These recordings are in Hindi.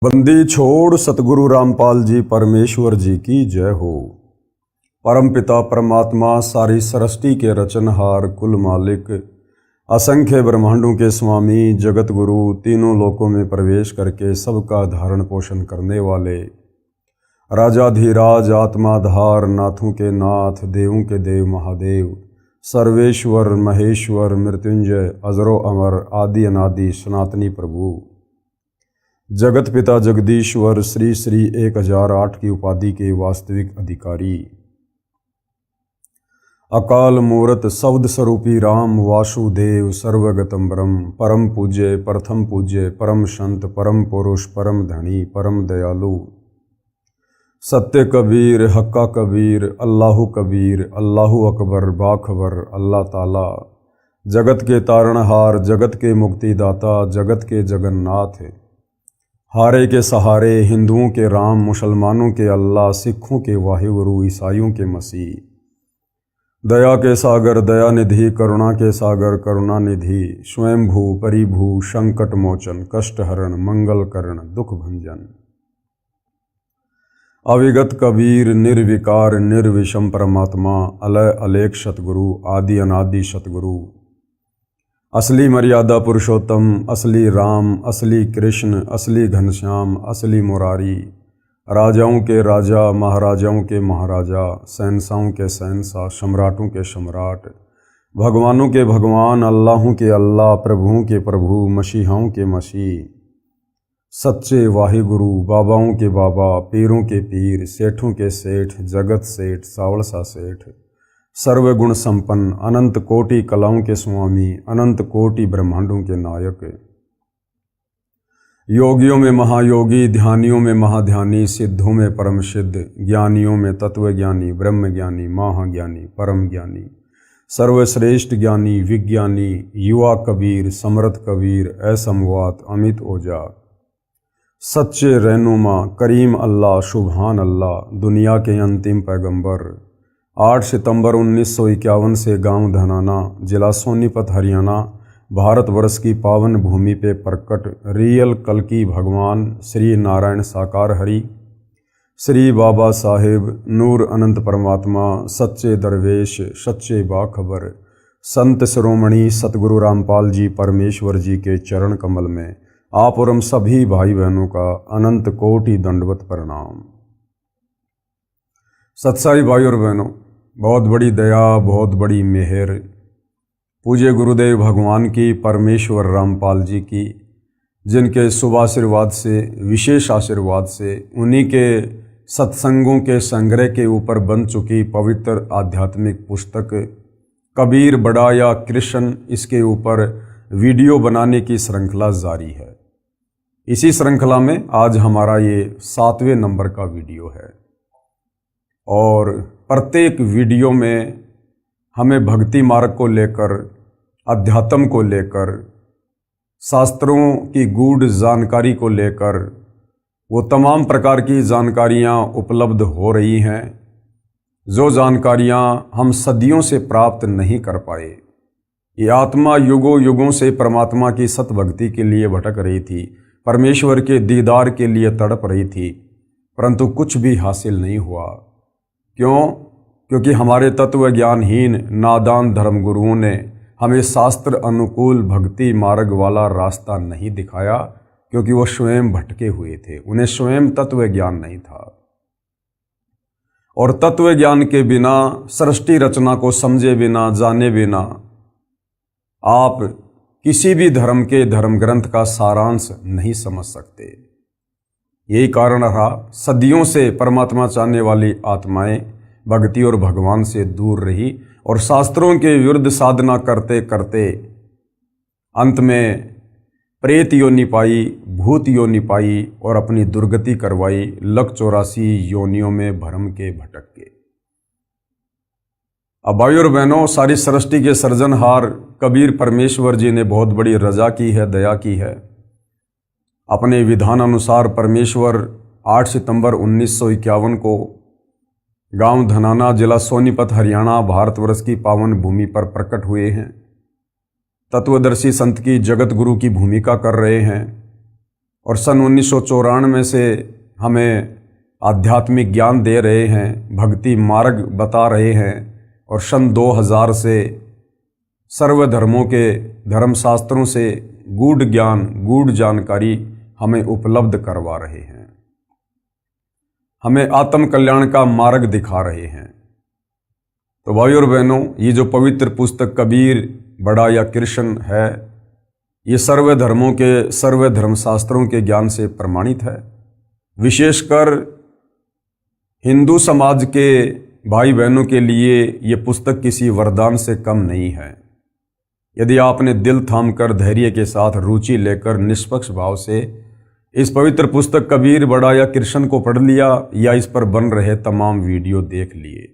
बंदी छोड़ सतगुरु रामपाल जी परमेश्वर जी की जय हो। परम पिता परमात्मा सारी सृष्टि के रचनहार कुल मालिक असंख्य ब्रह्मांडों के स्वामी जगत गुरु तीनों लोकों में प्रवेश करके सबका धारण पोषण करने वाले राजाधिराज आत्माधार नाथों के नाथ देवों के देव महादेव सर्वेश्वर महेश्वर मृत्युंजय अजरो अमर आदि अनादि सनातनी प्रभु जगत पिता जगदीश्वर श्री श्री 1008 की उपाधि के वास्तविक अधिकारी अकाल मूर्त शब्द स्वरूपी राम वासुदेव सर्वगतम ब्रह्म परम पूज्य प्रथम पूज्य परम संत परम पुरुष परम धनी परम दयालु सत्य कबीर हक्का कबीर अल्लाहु कबीर अल्लाहु अकबर बाखबर अल्लाह ताला जगत के तारणहार जगत के मुक्तिदाता जगत के जगन्नाथ हारे के सहारे हिंदुओं के राम मुसलमानों के अल्लाह सिखों के वाहिगुरु ईसाइयों के मसीह दया के सागर दया निधि करुणा के सागर करुणा निधि स्वयंभू परिभू संकट मोचन कष्ट हरण मंगल करण दुख भंजन अविगत कबीर निर्विकार निर्विषम परमात्मा अलय अलेख सतगुरु आदि अनादि सतगुरु असली मर्यादा पुरुषोत्तम असली राम असली कृष्ण असली घनश्याम असली मुरारी राजाओं के राजा महाराजाओं के महाराजा शहंशाहों के शहंशाह सम्राटों के सम्राट भगवानों के भगवान अल्लाहों के अल्लाह प्रभुओं के प्रभु मसीहाओं के मसीह सच्चे वाहिगुरु बाबाओं के बाबा पीरों के पीर सेठों के सेठ जगत सेठ सावड़सा सेठ सर्वगुण संपन्न अनंत कोटि कलाओं के स्वामी अनंत कोटि ब्रह्मांडों के नायक योगियों में महायोगी ध्यानियों में महाध्यानी सिद्धों में परम सिद्ध ज्ञानियों में तत्वज्ञानी ब्रह्म ज्ञानी महाज्ञानी परम ज्ञानी सर्वश्रेष्ठ ज्ञानी विज्ञानी युवा कबीर समर्थ कबीर असमवात अमित ओजा सच्चे रहनुमा करीम अल्लाह सुभान अल्लाह दुनिया के अंतिम पैगंबर 8 सितंबर 1951 से गांव धनाना जिला सोनीपत हरियाणा भारतवर्ष की पावन भूमि पे प्रकट रियल कल्कि भगवान श्री नारायण साकार हरि श्री बाबा साहेब नूर अनंत परमात्मा सच्चे दरवेश सच्चे बाखबर संत शिरोमणि सतगुरु रामपाल जी परमेश्वर जी के चरण कमल में आप और हम सभी भाई बहनों का अनंत कोटि दंडवत प्रणाम। सत्साई भाई और बहनों, बहुत बड़ी दया बहुत बड़ी मेहर पूज्य गुरुदेव भगवान की परमेश्वर रामपाल जी की जिनके शुभ आशीर्वाद से विशेष आशीर्वाद से उन्हीं के सत्संगों के संग्रह के ऊपर बन चुकी पवित्र आध्यात्मिक पुस्तक कबीर बड़ा या कृष्ण इसके ऊपर वीडियो बनाने की श्रृंखला जारी है। इसी श्रृंखला में आज हमारा ये 7वें नंबर का वीडियो है और प्रत्येक वीडियो में हमें भक्ति मार्ग को लेकर अध्यात्म को लेकर शास्त्रों की गूढ़ जानकारी को लेकर वो तमाम प्रकार की जानकारियाँ उपलब्ध हो रही हैं जो जानकारियाँ हम सदियों से प्राप्त नहीं कर पाए। ये आत्मा युगों युगों से परमात्मा की सतभक्ति के लिए भटक रही थी, परमेश्वर के दीदार के लिए तड़प रही थी, परंतु कुछ भी हासिल नहीं हुआ। क्यों? क्योंकि हमारे तत्व ज्ञानहीन नादान धर्मगुरुओं ने हमें शास्त्र अनुकूल भक्ति मार्ग वाला रास्ता नहीं दिखाया, क्योंकि वो स्वयं भटके हुए थे, उन्हें स्वयं तत्व ज्ञान नहीं था। और तत्व ज्ञान के बिना सृष्टि रचना को समझे बिना जाने बिना आप किसी भी धर्म के धर्म ग्रंथ का सारांश नहीं समझ सकते। यही कारण रहा सदियों से परमात्मा चाहने वाली आत्माएं भक्ति और भगवान से दूर रही और शास्त्रों के विरुद्ध साधना करते करते अंत में प्रेत योनि पाई, भूत योनि पाई और अपनी दुर्गति करवाई, 184 योनियों में भ्रम के भटक के। अब भाई और बहनों, सारी सृष्टि के सृजनहार कबीर परमेश्वर जी ने बहुत बड़ी रजा की है, दया की है। अपने विधान अनुसार परमेश्वर 8 सितंबर 1951 को गांव धनाना जिला सोनीपत हरियाणा भारतवर्ष की पावन भूमि पर प्रकट हुए हैं। तत्वदर्शी संत की जगत गुरु की भूमिका कर रहे हैं और सन 1994 से हमें आध्यात्मिक ज्ञान दे रहे हैं, भक्ति मार्ग बता रहे हैं, और सन 2000 से सर्व धर्मों के धर्मशास्त्रों से गूढ़ ज्ञान, गूढ़ जानकारी हमें उपलब्ध करवा रहे हैं, हमें आत्म कल्याण का मार्ग दिखा रहे हैं। तो भाइयों और बहनों, ये जो पवित्र पुस्तक कबीर बड़ा या कृष्ण है, ये सर्व धर्मों के, सर्व धर्मशास्त्रों के ज्ञान से प्रमाणित है। विशेषकर हिंदू समाज के भाई बहनों के लिए ये पुस्तक किसी वरदान से कम नहीं है। यदि आपने दिल थामकर, धैर्य के साथ, रुचि लेकर, निष्पक्ष भाव से इस पवित्र पुस्तक कबीर बड़ा या कृष्ण को पढ़ लिया या इस पर बन रहे तमाम वीडियो देख लिए,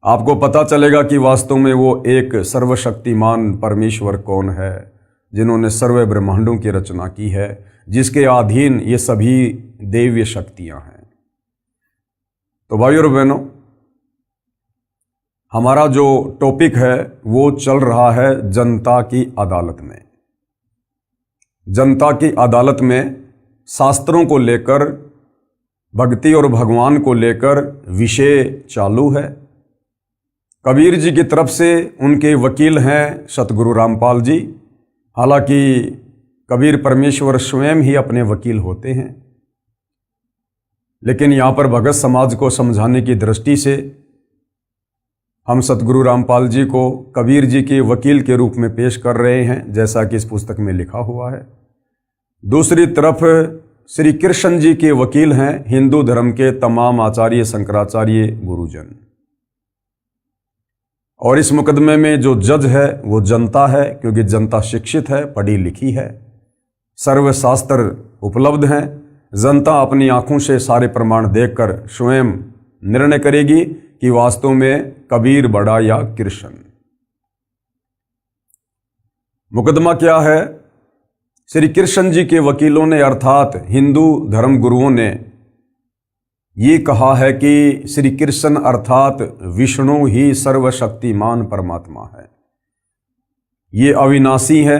आपको पता चलेगा कि वास्तव में वो एक सर्वशक्तिमान परमेश्वर कौन है, जिन्होंने सर्व ब्रह्मांडों की रचना की है, जिसके अधीन ये सभी दैवीय शक्तियां हैं। तो भाइयों और बहनों, हमारा जो टॉपिक है वो चल रहा है जनता की अदालत में। जनता की अदालत में शास्त्रों को लेकर, भक्ति और भगवान को लेकर विषय चालू है। कबीर जी की तरफ से उनके वकील हैं सतगुरु रामपाल जी। हालांकि कबीर परमेश्वर स्वयं ही अपने वकील होते हैं, लेकिन यहाँ पर भगत समाज को समझाने की दृष्टि से हम सतगुरु रामपाल जी को कबीर जी के वकील के रूप में पेश कर रहे हैं, जैसा कि इस पुस्तक में लिखा हुआ है। दूसरी तरफ श्री कृष्ण जी के वकील हैं हिंदू धर्म के तमाम आचार्य, शंकराचार्य, गुरुजन। और इस मुकदमे में जो जज है वो जनता है, क्योंकि जनता शिक्षित है, पढ़ी लिखी है, सर्वशास्त्र उपलब्ध हैं। जनता अपनी आंखों से सारे प्रमाण देखकर स्वयं निर्णय करेगी कि वास्तव में कबीर बड़ा या कृष्ण। मुकदमा क्या है? श्री कृष्ण जी के वकीलों ने, अर्थात हिंदू धर्म गुरुओं ने ये कहा है कि श्री कृष्ण अर्थात विष्णु ही सर्वशक्तिमान परमात्मा है। ये अविनाशी है,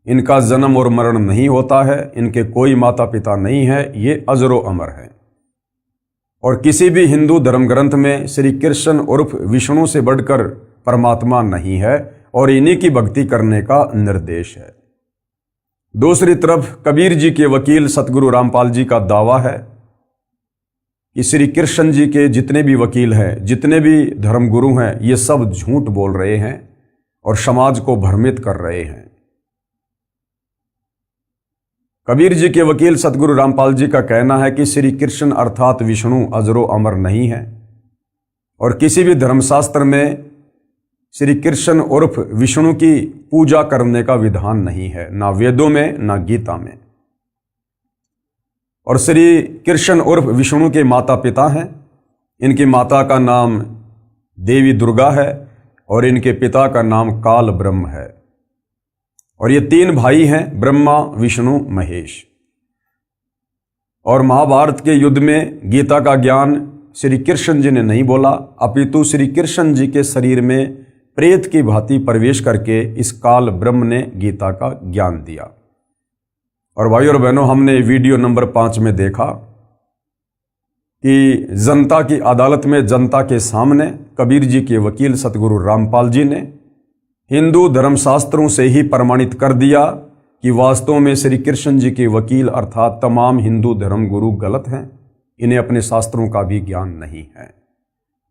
इनका जन्म और मरण नहीं होता है, इनके कोई माता पिता नहीं है, ये अजरो अमर है। और किसी भी हिंदू धर्म ग्रंथ में श्री कृष्ण उर्फ विष्णु से बढ़कर परमात्मा नहीं है, और इन्हीं की भक्ति करने का निर्देश है। दूसरी तरफ कबीर जी के वकील सतगुरु रामपाल जी का दावा है कि श्री कृष्ण जी के जितने भी वकील हैं, जितने भी धर्मगुरु हैं, ये सब झूठ बोल रहे हैं और समाज को भ्रमित कर रहे हैं। कबीर जी के वकील सतगुरु रामपाल जी का कहना है कि श्री कृष्ण अर्थात विष्णु अजरो अमर नहीं है, और किसी भी धर्मशास्त्र में श्री कृष्ण उर्फ विष्णु की पूजा करने का विधान नहीं है, ना वेदों में ना गीता में। और श्री कृष्ण उर्फ विष्णु के माता पिता हैं। इनकी माता का नाम देवी दुर्गा है और इनके पिता का नाम काल ब्रह्म है। और ये तीन भाई हैं, ब्रह्मा, विष्णु, महेश। और महाभारत के युद्ध में गीता का ज्ञान श्री कृष्ण जी ने नहीं बोला, अपितु श्री कृष्ण जी के शरीर में प्रेत की भांति प्रवेश करके इस काल ब्रह्म ने गीता का ज्ञान दिया। और भाइयों और बहनों, हमने वीडियो नंबर 5 में देखा कि जनता की अदालत में, जनता के सामने कबीर जी के वकील सतगुरु रामपाल जी ने हिंदू धर्मशास्त्रों से ही प्रमाणित कर दिया कि वास्तव में श्री कृष्ण जी के वकील अर्थात तमाम हिंदू धर्म गुरु गलत हैं, इन्हें अपने शास्त्रों का भी ज्ञान नहीं है।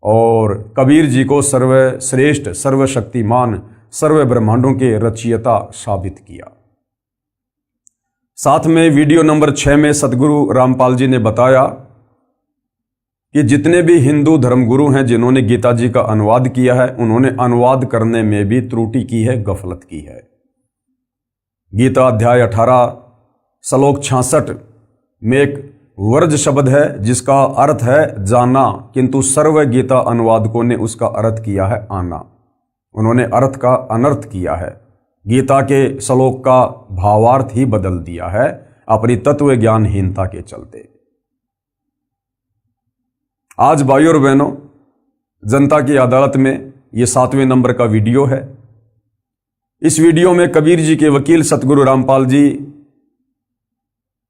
और कबीर जी को सर्वश्रेष्ठ, सर्वशक्तिमान, सर्व ब्रह्मांडों के रचयिता साबित किया। साथ में वीडियो नंबर 6 में सतगुरु रामपाल जी ने बताया कि जितने भी हिंदू धर्मगुरु हैं जिन्होंने गीता जी का अनुवाद किया है, उन्होंने अनुवाद करने में भी त्रुटि की है, गफलत की है। गीता अध्याय 18 श्लोक 66 में एक वर्ज शब्द है जिसका अर्थ है जाना, किंतु सर्व गीता अनुवादकों ने उसका अर्थ किया है आना। उन्होंने अर्थ का अनर्थ किया है, गीता के श्लोक का भावार्थ ही बदल दिया है अपनी तत्व ज्ञानहीनता के चलते। आज भाइयों और बहनों, जनता की अदालत में ये 7वें नंबर का वीडियो है। इस वीडियो में कबीर जी के वकील सतगुरु रामपाल जी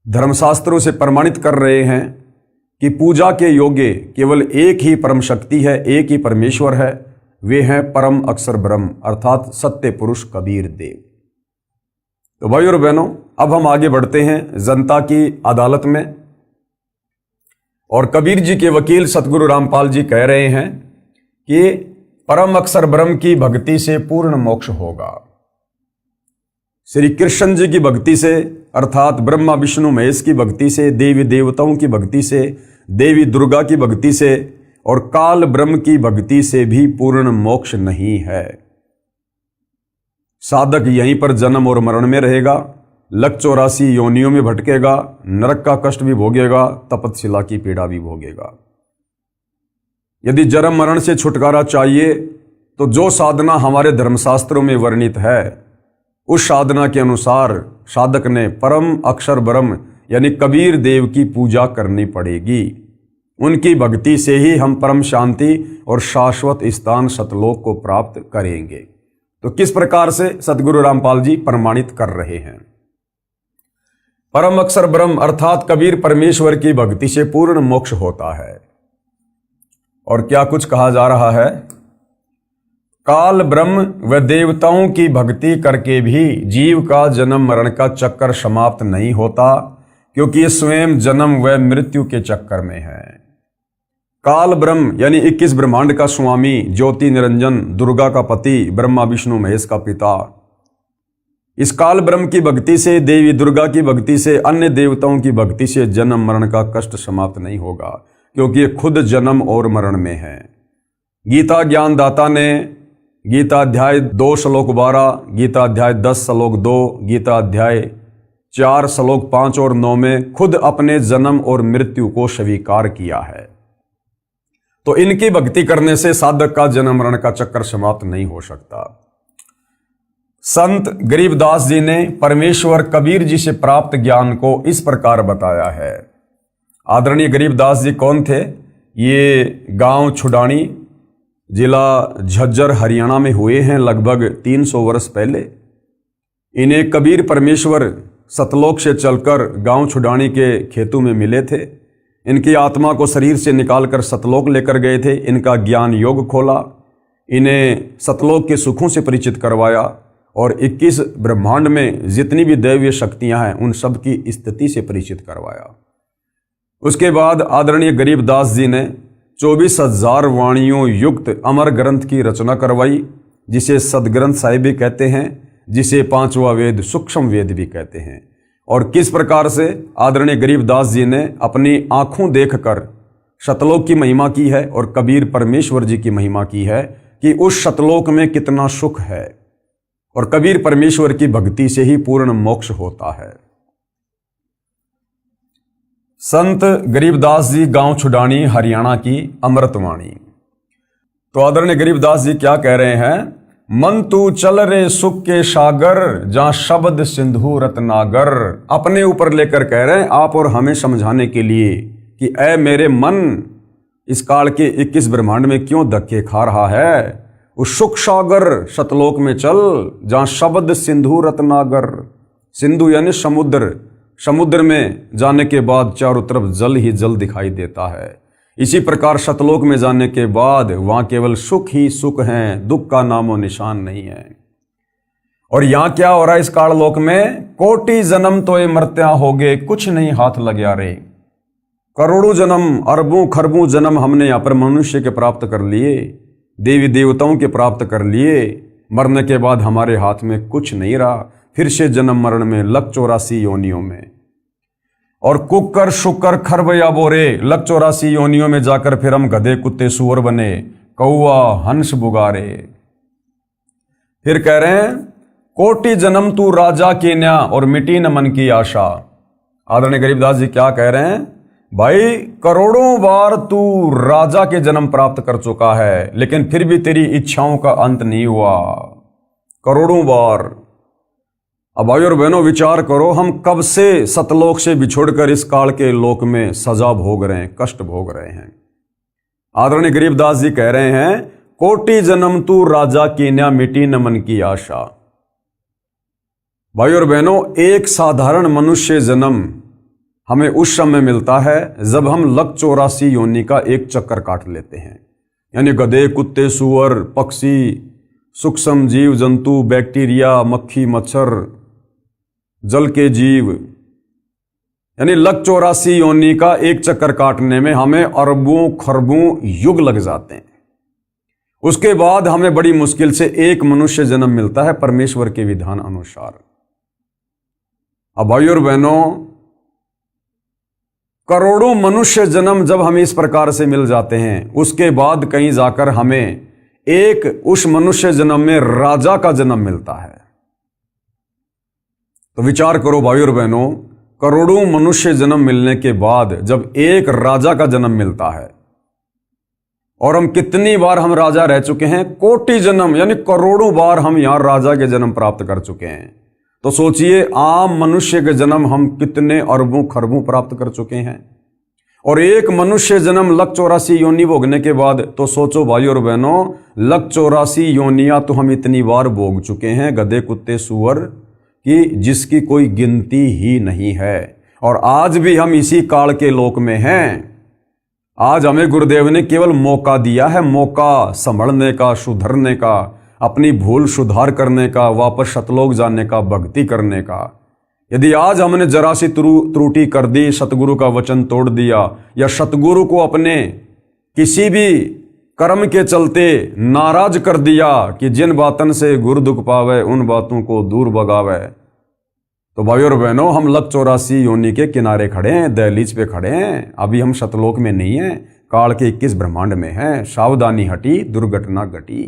धर्मशास्त्रों से प्रमाणित कर रहे हैं कि पूजा के योग्य केवल एक ही परम शक्ति है, एक ही परमेश्वर है, वे हैं परम अक्षर ब्रह्म अर्थात सत्य पुरुष कबीर देव। तो भाई और बहनों, अब हम आगे बढ़ते हैं जनता की अदालत में। और कबीर जी के वकील सतगुरु रामपाल जी कह रहे हैं कि परम अक्षर ब्रह्म की भक्ति से पूर्ण मोक्ष होगा। श्री कृष्ण जी की भक्ति से अर्थात ब्रह्मा विष्णु महेश की भक्ति से, देवी देवताओं की भक्ति से, देवी दुर्गा की भक्ति से और काल ब्रह्म की भक्ति से भी पूर्ण मोक्ष नहीं है। साधक यहीं पर जन्म और मरण में रहेगा, लक 84 योनियों में भटकेगा, नरक का कष्ट भी भोगेगा, तपतशिला की पीड़ा भी भोगेगा। यदि जन्म मरण से छुटकारा चाहिए तो जो साधना हमारे धर्मशास्त्रों में वर्णित है, उस साधना के अनुसार साधक ने परम अक्षर ब्रह्म यानी कबीर देव की पूजा करनी पड़ेगी। उनकी भक्ति से ही हम परम शांति और शाश्वत स्थान सतलोक को प्राप्त करेंगे। तो किस प्रकार से सतगुरु रामपाल जी प्रमाणित कर रहे हैं? परम अक्षर ब्रह्म अर्थात कबीर परमेश्वर की भक्ति से पूर्ण मोक्ष होता है। और क्या कुछ कहा जा रहा है? काल ब्रह्म व देवताओं की भक्ति करके भी जीव का जन्म मरण का चक्कर समाप्त नहीं होता, क्योंकि ये स्वयं जन्म व मृत्यु के चक्कर में है। काल ब्रह्म यानी 21 ब्रह्मांड का स्वामी, ज्योति निरंजन, दुर्गा का पति, ब्रह्मा विष्णु महेश का पिता। इस काल ब्रह्म की भक्ति से, देवी दुर्गा की भक्ति से, अन्य देवताओं की भक्ति से जन्म मरण का कष्ट समाप्त नहीं होगा, क्योंकि ये खुद जन्म और मरण में है। गीता ज्ञानदाता ने गीता अध्याय 2 श्लोक 12, गीता अध्याय 10 श्लोक 2, गीता अध्याय 4 श्लोक 5 और 9 में खुद अपने जन्म और मृत्यु को स्वीकार किया है। तो इनकी भक्ति करने से साधक का जन्म मरण का चक्कर समाप्त नहीं हो सकता। संत गरीबदास जी ने परमेश्वर कबीर जी से प्राप्त ज्ञान को इस प्रकार बताया है। आदरणीय गरीबदास जी कौन थे? ये गांव छुडानी, जिला झज्जर, हरियाणा में हुए हैं लगभग 300 वर्ष पहले। इन्हें कबीर परमेश्वर सतलोक से चलकर गांव छुडानी के खेतों में मिले थे। इनकी आत्मा को शरीर से निकालकर सतलोक लेकर गए थे। इनका ज्ञान योग खोला, इन्हें सतलोक के सुखों से परिचित करवाया और 21 ब्रह्मांड में जितनी भी दैवीय शक्तियां हैं उन सब की स्थिति से परिचित करवाया। उसके बाद आदरणीय गरीबदास जी ने 24,000 वाणियों युक्त अमर ग्रंथ की रचना करवाई, जिसे सदग्रंथ साहिब भी कहते हैं, जिसे 5वां वेद सूक्ष्म वेद भी कहते हैं। और किस प्रकार से आदरणीय गरीबदास जी ने अपनी आंखों देखकर सतलोक की महिमा की है और कबीर परमेश्वर जी की महिमा की है कि उस सतलोक में कितना सुख है। और कबीर परमेश्वर की भक्ति से ही पूर्ण मोक्ष होता है। संत गरीबदास जी गांव छुडानी, हरियाणा की अमृतवाणी। तो आदरणीय गरीबदास जी क्या कह रहे हैं? मन तू चल रे सुख के सागर, जहां शब्द सिंधु रत्नागर। अपने ऊपर लेकर कह रहे हैं आप और हमें समझाने के लिए कि ऐ मेरे मन, इस काल के 21 ब्रह्मांड में क्यों धक्के खा रहा है? उस सुख सागर सतलोक में चल, जहां शब्द सिंधु रत्नागर। सिंधु यानी समुद्र, समुद्र में जाने के बाद चारों तरफ जल ही जल दिखाई देता है। इसी प्रकार सतलोक में जाने के बाद वहां केवल सुख ही सुख हैं, दुख का नामो निशान नहीं है। और यहां क्या हो रहा है इस काललोक में? कोटि जन्म तो ये मर्त्या हो गए, कुछ नहीं हाथ लग रहे। करोड़ों जन्म, अरबों खरबों जन्म हमने यहाँ पर मनुष्य के प्राप्त कर लिए, देवी देवताओं के प्राप्त कर लिए। मरने के बाद हमारे हाथ में कुछ नहीं रहा, फिर से जन्म मरण में लक 84 योनियों में। और कुकर शुकर खरबया बोरे, लक 84 योनियों में जाकर फिर हम गधे कुत्ते सुअर बने, कौआ हंस बुगारे। फिर कह रहे हैं कोटि जन्म तू राजा के न्या और मिटी न मन की आशा। आदरणीय गरीबदास जी क्या कह रहे हैं? भाई करोड़ों बार तू राजा के जन्म प्राप्त कर चुका है, लेकिन फिर भी तेरी इच्छाओं का अंत नहीं हुआ। करोड़ों बार। अब भाई और बहनों विचार करो, हम कब से सतलोक से बिछोड़कर इस काल के लोक में सजा भोग रहे हैं, कष्ट भोग रहे हैं। आदरणीय गरीबदास जी कह रहे हैं कोटि जन्म तू राजा की न्या मिटी न मन की आशा। भाई और बहनों, एक साधारण मनुष्य जन्म हमें उस समय मिलता है जब हम लक 84 योनि का एक चक्कर काट लेते हैं। यानी गधे, कुत्ते, सूअर, पक्षी, सूक्ष्म जीव जंतु, बैक्टीरिया, मक्खी, मच्छर, जल के जीव, यानी लक 84 योनि का एक चक्कर काटने में हमें अरबों खरबों युग लग जाते हैं। उसके बाद हमें बड़ी मुश्किल से एक मनुष्य जन्म मिलता है परमेश्वर के विधान अनुसार। अब भाइयों और बहनों, करोड़ों मनुष्य जन्म जब हमें इस प्रकार से मिल जाते हैं, उसके बाद कहीं जाकर हमें एक उस मनुष्य जन्म में राजा का जन्म मिलता है। तो विचार करो भाइयों और बहनों, करोड़ों मनुष्य जन्म मिलने के बाद जब एक राजा का जन्म मिलता है, और हम कितनी बार हम राजा रह चुके हैं, कोटि जन्म यानी करोड़ों बार हम यहां राजा के जन्म प्राप्त कर चुके हैं। तो सोचिए आम मनुष्य के जन्म हम कितने अरबों खरबों प्राप्त कर चुके हैं, और एक मनुष्य जन्म लक 84 योनि भोगने के बाद तो सोचो भाइयों और बहनों, लक 84 योनियां तो हम इतनी बार भोग चुके हैं, गधे, कुत्ते, सूअर की, जिसकी कोई गिनती ही नहीं है। और आज भी हम इसी काल के लोक में हैं। आज हमें गुरुदेव ने केवल मौका दिया है, मौका संभलने का, सुधरने का, अपनी भूल सुधार करने का, वापस सतलोक जाने का, भक्ति करने का। यदि आज हमने जरा सी त्रुटि कर दी, सतगुरु का वचन तोड़ दिया, या सतगुरु को अपने किसी भी कर्म के चलते नाराज कर दिया कि जिन बातन से गुरु दुख पावे उन बातों को दूर भगावे, तो भाइयों और बहनों, हम लक 84 योनि के किनारे खड़े हैं, दहलीज पे खड़े हैं। अभी हम सतलोक में नहीं हैं, काल के 21 ब्रह्मांड में हैं। सावधानी हटी, दुर्घटना घटी।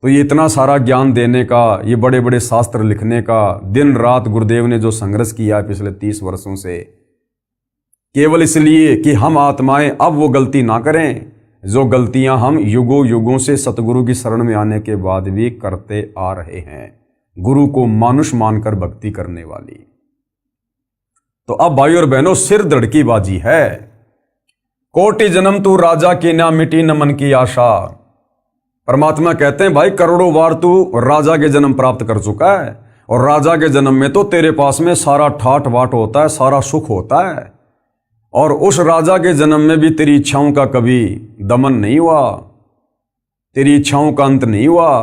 तो ये इतना सारा ज्ञान देने का, ये बड़े बड़े शास्त्र लिखने का, दिन रात गुरुदेव ने जो संघर्ष किया है पिछले 30 वर्षों से, केवल इसलिए कि हम आत्माएं अब वो गलती ना करें जो गलतियां हम युगों युगों से सतगुरु की शरण में आने के बाद भी करते आ रहे हैं, गुरु को मानुष मानकर भक्ति करने वाली। तो अब भाइयों और बहनों, सिर धड़की बाजी है। कोटि जन्म तू राजा की ना मिटी न मन की आशा। परमात्मा कहते हैं भाई करोड़ों बार तू राजा के जन्म प्राप्त कर चुका है, और राजा के जन्म में तो तेरे पास में सारा ठाट बाट होता है, सारा सुख होता है, और उस राजा के जन्म में भी तेरी इच्छाओं का कभी दमन नहीं हुआ, तेरी इच्छाओं का अंत नहीं हुआ।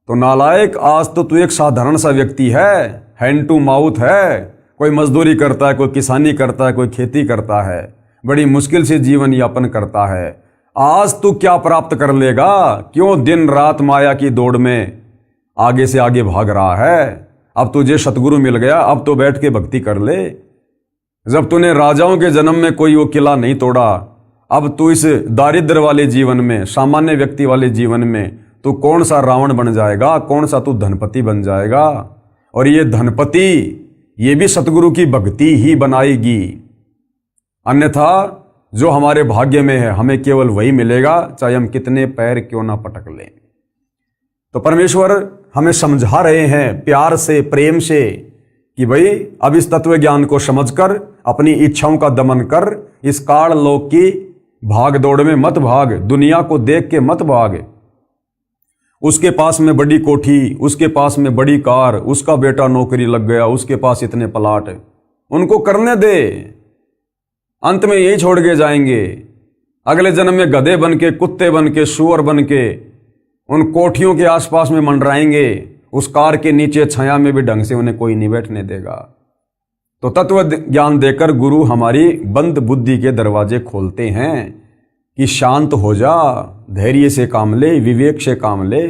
तो नालायक, आज तो तू एक साधारण सा व्यक्ति है, हैंड टू माउथ है, कोई मजदूरी करता है, कोई किसानी करता है, कोई खेती करता है, बड़ी मुश्किल से जीवन यापन करता है। आज तू क्या प्राप्त कर लेगा? क्यों दिन रात माया की दौड़ में आगे से आगे भाग रहा है? अब तुझे सतगुरु मिल गया, अब तो बैठ के भक्ति कर ले। जब तूने राजाओं के जन्म में कोई वो किला नहीं तोड़ा, अब तू इस दारिद्र वाले जीवन में, सामान्य व्यक्ति वाले जीवन में तू कौन सा रावण बन जाएगा, कौन सा तू धनपति बन जाएगा? और ये धनपति ये भी सतगुरु की भक्ति ही बनाएगी, अन्यथा जो हमारे भाग्य में है हमें केवल वही मिलेगा, चाहे हम कितने पैर क्यों ना पटक लें। तो परमेश्वर हमें समझा रहे हैं प्यार से, प्रेम से, कि भाई अब इस तत्व ज्ञान को समझकर अपनी इच्छाओं का दमन कर, इस काल लोक की भाग दौड़ में मत भाग, दुनिया को देख के मत भाग। उसके पास में बड़ी कोठी, उसके पास में बड़ी कार, उसका बेटा नौकरी लग गया, उसके पास इतने प्लाट, उनको करने दे, अंत में यही छोड़ के जाएंगे। अगले जन्म में गधे बन के, कुत्ते बन के, सूअर बन के उन कोठियों के आसपास में मंडराएंगे, उस कार के नीचे छाया में भी ढंग से उन्हें कोई नहीं बैठने देगा। तो तत्व ज्ञान देकर गुरु हमारी बंद बुद्धि के दरवाजे खोलते हैं कि शांत हो जा, धैर्य से काम ले, विवेक से काम ले,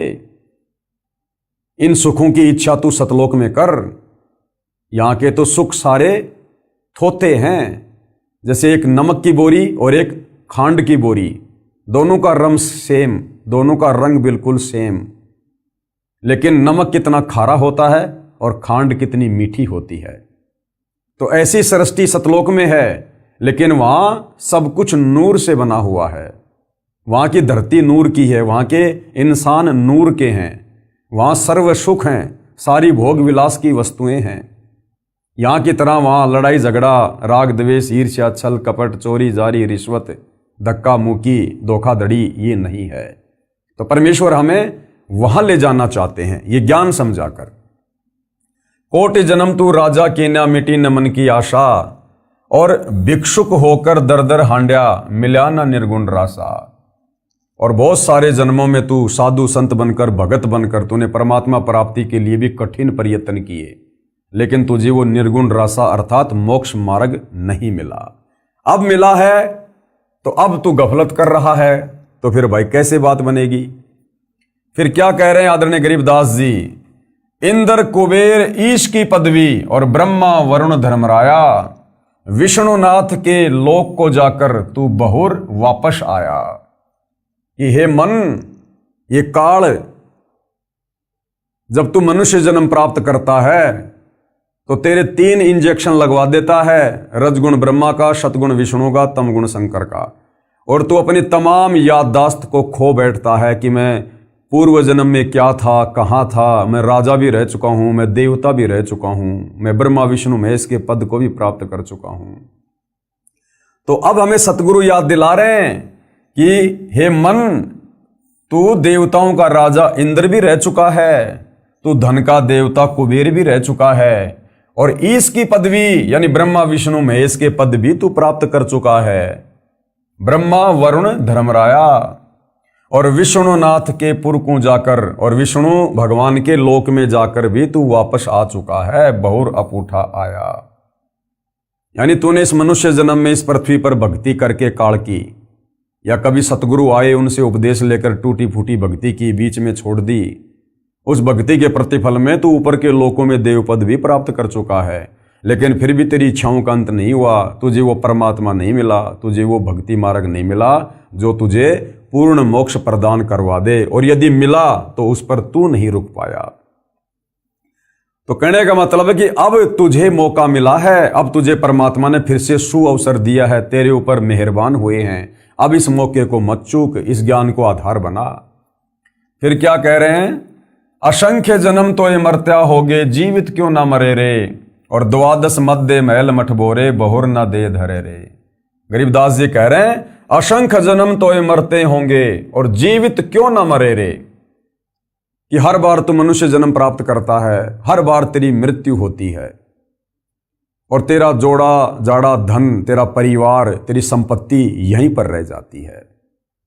इन सुखों की इच्छा तू सतलोक में कर। यहां के तो सुख सारे थोथे हैं, जैसे एक नमक की बोरी और एक खांड की बोरी, दोनों का रंग सेम, दोनों का रंग बिल्कुल सेम, लेकिन नमक कितना खारा होता है और खांड कितनी मीठी होती है। तो ऐसी सृष्टि सतलोक में है, लेकिन वहां सब कुछ नूर से बना हुआ है। वहां की धरती नूर की है, वहां के इंसान नूर के हैं, वहां सर्व सुख हैं, सारी भोग विलास की वस्तुएं हैं। यहाँ की तरह वहाँ लड़ाई झगड़ा, राग द्वेष, ईर्ष्या, छल कपट, चोरी जारी, रिश्वत, धक्का मुक्की, धोखाधड़ी ये नहीं है। तो परमेश्वर हमें वहां ले जाना चाहते हैं, ये ज्ञान समझाकर। कोटि जन्म तू राजा की ना मिटी न मन की आशा, और भिक्षुक होकर दर दर हांड्या मिला ना निर्गुण रासा। और बहुत सारे जन्मों में तू साधु संत बनकर भगत बनकर तूने परमात्मा प्राप्ति के लिए भी कठिन प्रयत्न किए, लेकिन तुझे वो निर्गुण रासा अर्थात मोक्ष मार्ग नहीं मिला। अब मिला है तो अब तू गफलत कर रहा है, तो फिर भाई कैसे बात बनेगी। फिर क्या कह रहे हैं आदरणीय गरीबदास जी, इंद्र कुबेर ईश की पदवी और ब्रह्मा वरुण धर्मराया, विष्णुनाथ के लोक को जाकर तू बहुर वापस आया। कि हे मन, ये काल जब तू मनुष्य जन्म प्राप्त करता है तो तेरे 3 इंजेक्शन लगवा देता है, रजगुण ब्रह्मा का, सतगुण विष्णु का, तमगुण शंकर का, और तू अपनी तमाम याददाश्त को खो बैठता है कि मैं पूर्व जन्म में क्या था, कहाँ था, मैं राजा भी रह चुका हूं, मैं देवता भी रह चुका हूं, मैं ब्रह्मा विष्णु महेश के पद को भी प्राप्त कर चुका हूं। तो अब हमें सतगुरु याद दिला रहे हैं कि हे मन, तू देवताओं का राजा इंद्र भी रह चुका है, तू धन का देवता कुबेर भी रह चुका है, और ईश की पदवी यानी ब्रह्मा विष्णु महेश के पद भी तू प्राप्त कर चुका है। ब्रह्मा वरुण धर्मराया और विष्णुनाथ के पुर को जाकर और विष्णु भगवान के लोक में जाकर भी तू वापस आ चुका है, बहुर अपूठा आया। यानी तूने इस मनुष्य जन्म में इस पृथ्वी पर भक्ति करके काल की, या कभी सतगुरु आए उनसे उपदेश लेकर टूटी फूटी भक्ति की, बीच में छोड़ दी, उस भक्ति के प्रतिफल में तू ऊपर के लोकों में देवपद भी प्राप्त कर चुका है, लेकिन फिर भी तेरी इच्छाओं का अंत नहीं हुआ, तुझे वो परमात्मा नहीं मिला, तुझे वो भक्ति मार्ग नहीं मिला जो तुझे पूर्ण मोक्ष प्रदान करवा दे, और यदि मिला तो उस पर तू नहीं रुक पाया। तो कहने का मतलब है कि अब तुझे मौका मिला है, अब तुझे परमात्मा ने फिर से सुअवसर दिया है, तेरे ऊपर मेहरबान हुए हैं, अब इस मौके को मत चूक, इस ज्ञान को आधार बना। फिर क्या कह रहे हैं, असंख्य जन्म तो ये मरत्या होगे, जीवित क्यों ना मरे रे, और 12 मध्य महल मठ बोरे, बहुर ना दे धरे रे। गरीबदास जी कह रहे हैं असंख्य जन्म तो ये मरते होंगे और जीवित क्यों ना मरे रे, कि हर बार तू मनुष्य जन्म प्राप्त करता है, हर बार तेरी मृत्यु होती है, और तेरा जोड़ा जाड़ा धन, तेरा परिवार, तेरी संपत्ति यहीं पर रह जाती है,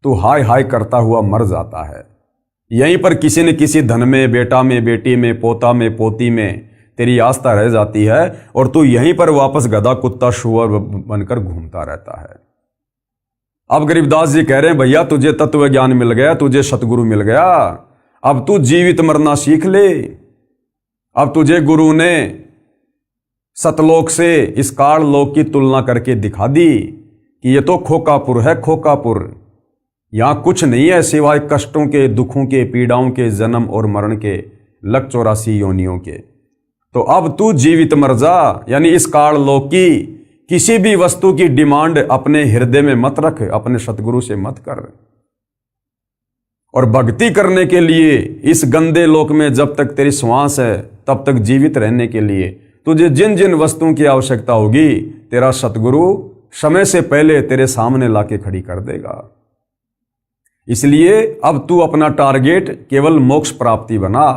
तू हाय हाय करता हुआ मर जाता है। यहीं पर किसी न किसी धन में, बेटा में, बेटी में, पोता में, पोती में तेरी आस्था रह जाती है, और तू यहीं पर वापस गधा कुत्ता शुअर बनकर घूमता रहता है। अब गरीबदास जी कह रहे हैं भैया तुझे तत्व ज्ञान मिल गया, तुझे सतगुरु मिल गया, अब तू जीवित मरना सीख ले। अब तुझे गुरु ने सतलोक से इस काल लोक की तुलना करके दिखा दी कि ये तो खोकापुर है, खोकापुर, यहां कुछ नहीं है सिवाय कष्टों के, दुखों के, पीड़ाओं के, जन्म और मरण के, लग 84 योनियों के। तो अब तू जीवित मर जा, यानी इस काल लोक की किसी भी वस्तु की डिमांड अपने हृदय में मत रख, अपने सतगुरु से मत कर। और भक्ति करने के लिए इस गंदे लोक में जब तक तेरी श्वास है तब तक जीवित रहने के लिए तुझे जिन जिन वस्तुओं की आवश्यकता होगी, तेरा सतगुरु समय से पहले तेरे सामने लाके खड़ी कर देगा। इसलिए अब तू अपना टारगेट केवल मोक्ष प्राप्ति बना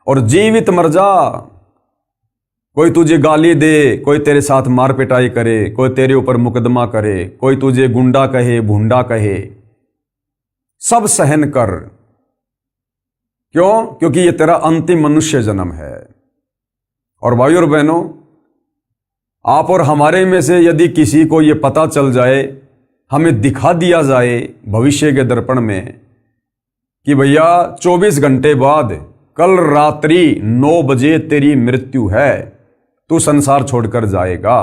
और जीवित मर जा। कोई तुझे गाली दे, कोई तेरे साथ मार पिटाई करे, कोई तेरे ऊपर मुकदमा करे, कोई तुझे गुंडा कहे, भूंडा कहे, सब सहन कर। क्यों? क्योंकि ये तेरा अंतिम मनुष्य जन्म है। और भाइयों और बहनों, आप और हमारे में से यदि किसी को ये पता चल जाए, हमें दिखा दिया जाए भविष्य के दर्पण में कि भैया 24 घंटे बाद कल रात्रि 9 बजे तेरी मृत्यु है, तू संसार छोड़कर जाएगा,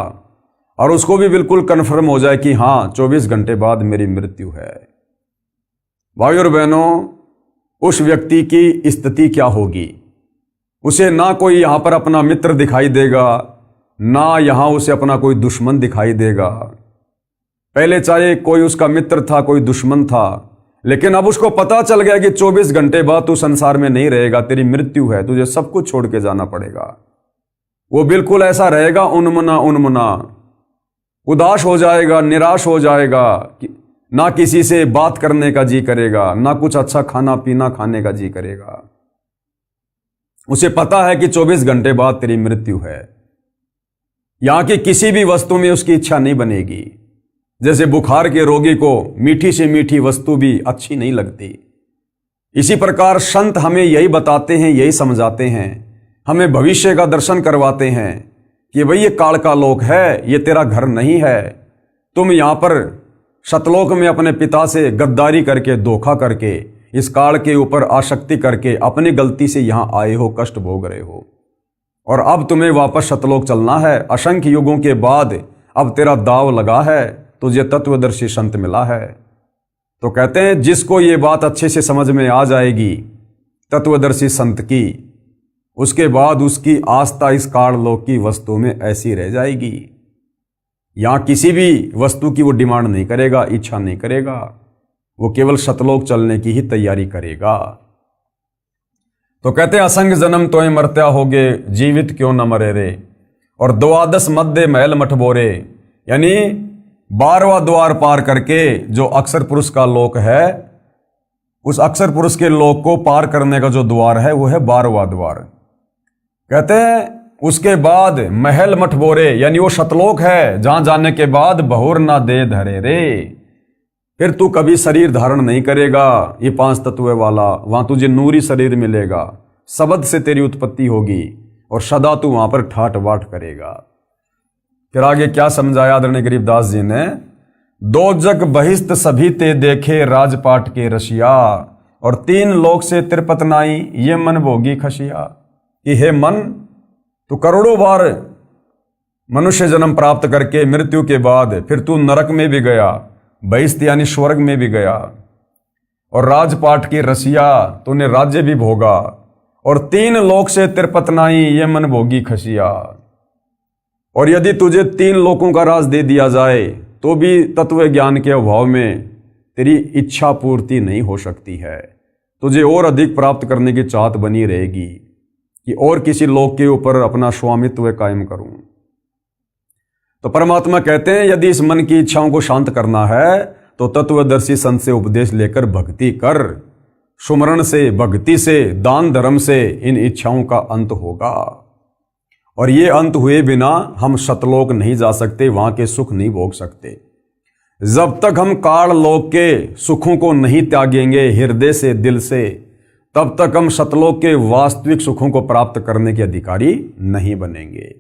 और उसको भी बिल्कुल कन्फर्म हो जाए कि हाँ 24 घंटे बाद मेरी मृत्यु है। भाइयों और बहनों, उस व्यक्ति की स्थिति क्या होगी? उसे ना कोई यहां पर अपना मित्र दिखाई देगा, ना यहां उसे अपना कोई दुश्मन दिखाई देगा। पहले चाहे कोई उसका मित्र था, कोई दुश्मन था, लेकिन अब उसको पता चल गया कि 24 घंटे बाद तू संसार में नहीं रहेगा, तेरी मृत्यु है, तुझे सब कुछ छोड़ के जाना पड़ेगा। वो बिल्कुल ऐसा रहेगा उन्मना उन्मना, उदास हो जाएगा, निराश हो जाएगा, ना किसी से बात करने का जी करेगा, ना कुछ अच्छा खाना पीना खाने का जी करेगा। उसे पता है कि 24 घंटे बाद तेरी मृत्यु है। यहां की किसी भी वस्तु में उसकी इच्छा नहीं बनेगी। जैसे बुखार के रोगी को मीठी से मीठी वस्तु भी अच्छी नहीं लगती, इसी प्रकार संत हमें यही बताते हैं, यही समझाते हैं, हमें भविष्य का दर्शन करवाते हैं कि भाई ये काल का लोक है, ये तेरा घर नहीं है। तुम यहां पर सतलोक में अपने पिता से गद्दारी करके, धोखा करके, इस काल के ऊपर आसक्ति करके अपनी गलती से यहां आए हो, कष्ट भोग रहे हो, और अब तुम्हें वापस सतलोक चलना है। असंख्य युगों के बाद अब तेरा दाव लगा है, तुझे तत्वदर्शी संत मिला है। तो कहते हैं जिसको ये बात अच्छे से समझ में आ जाएगी तत्वदर्शी संत की, उसके बाद उसकी आस्था इस काल लोक की वस्तु में ऐसी रह जाएगी। यहां किसी भी वस्तु की वो डिमांड नहीं करेगा, इच्छा नहीं करेगा, वो केवल सतलोक चलने की ही तैयारी करेगा। तो कहते हैं असंग जन्म तोय मरत्या होगे, जीवित क्यों न मरे रे। और द्वादश मध्य महल मठबोरे, यानी 12वां द्वार पार करके जो अक्षर पुरुष का लोक है, उस अक्षर पुरुष के लोक को पार करने का जो द्वार है वो है 12वां द्वार। कहते हैं उसके बाद महल मठबोरे, यानी वो सतलोक है जहां जाने के बाद बहुर ना दे धरे रे। फिर तू कभी शरीर धारण नहीं करेगा ये 5 तत्व वाला, वहां तुझे नूरी शरीर मिलेगा, शब्द से तेरी उत्पत्ति होगी और सदा तू वहां पर ठाट बाट करेगा। फिर आगे क्या समझाया आदरणीय गरीबदास जी ने, दो जग बहिस्त सभी ते देखे राजपाट के रसिया, और 3 लोक से तिरपत नाई ये मन भोगी खसिया। कि हे मन, तू करोड़ों बार मनुष्य जन्म प्राप्त करके मृत्यु के बाद फिर तू नरक में भी गया, बहिस्त यानी स्वर्ग में भी गया, और राजपाट की रसिया, तूने राज्य भी भोगा, और 3 लोक से तिरपत नाई ये मन भोगी खसिया। और यदि तुझे 3 लोकों का राज दे दिया जाए तो भी तत्व ज्ञान के अभाव में तेरी इच्छा पूर्ति नहीं हो सकती है, तुझे और अधिक प्राप्त करने की चाहत बनी रहेगी कि और किसी लोक के ऊपर अपना स्वामित्व कायम करूं। तो परमात्मा कहते हैं यदि इस मन की इच्छाओं को शांत करना है तो तत्वदर्शी संत से उपदेश लेकर भक्ति कर। सुमरण से, भक्ति से, दान धर्म से इन इच्छाओं का अंत होगा, और ये अंत हुए बिना हम सतलोक नहीं जा सकते, वहां के सुख नहीं भोग सकते। जब तक हम काल लोक के सुखों को नहीं त्यागेंगे हृदय से, दिल से, तब तक हम सतलोक के वास्तविक सुखों को प्राप्त करने के अधिकारी नहीं बनेंगे।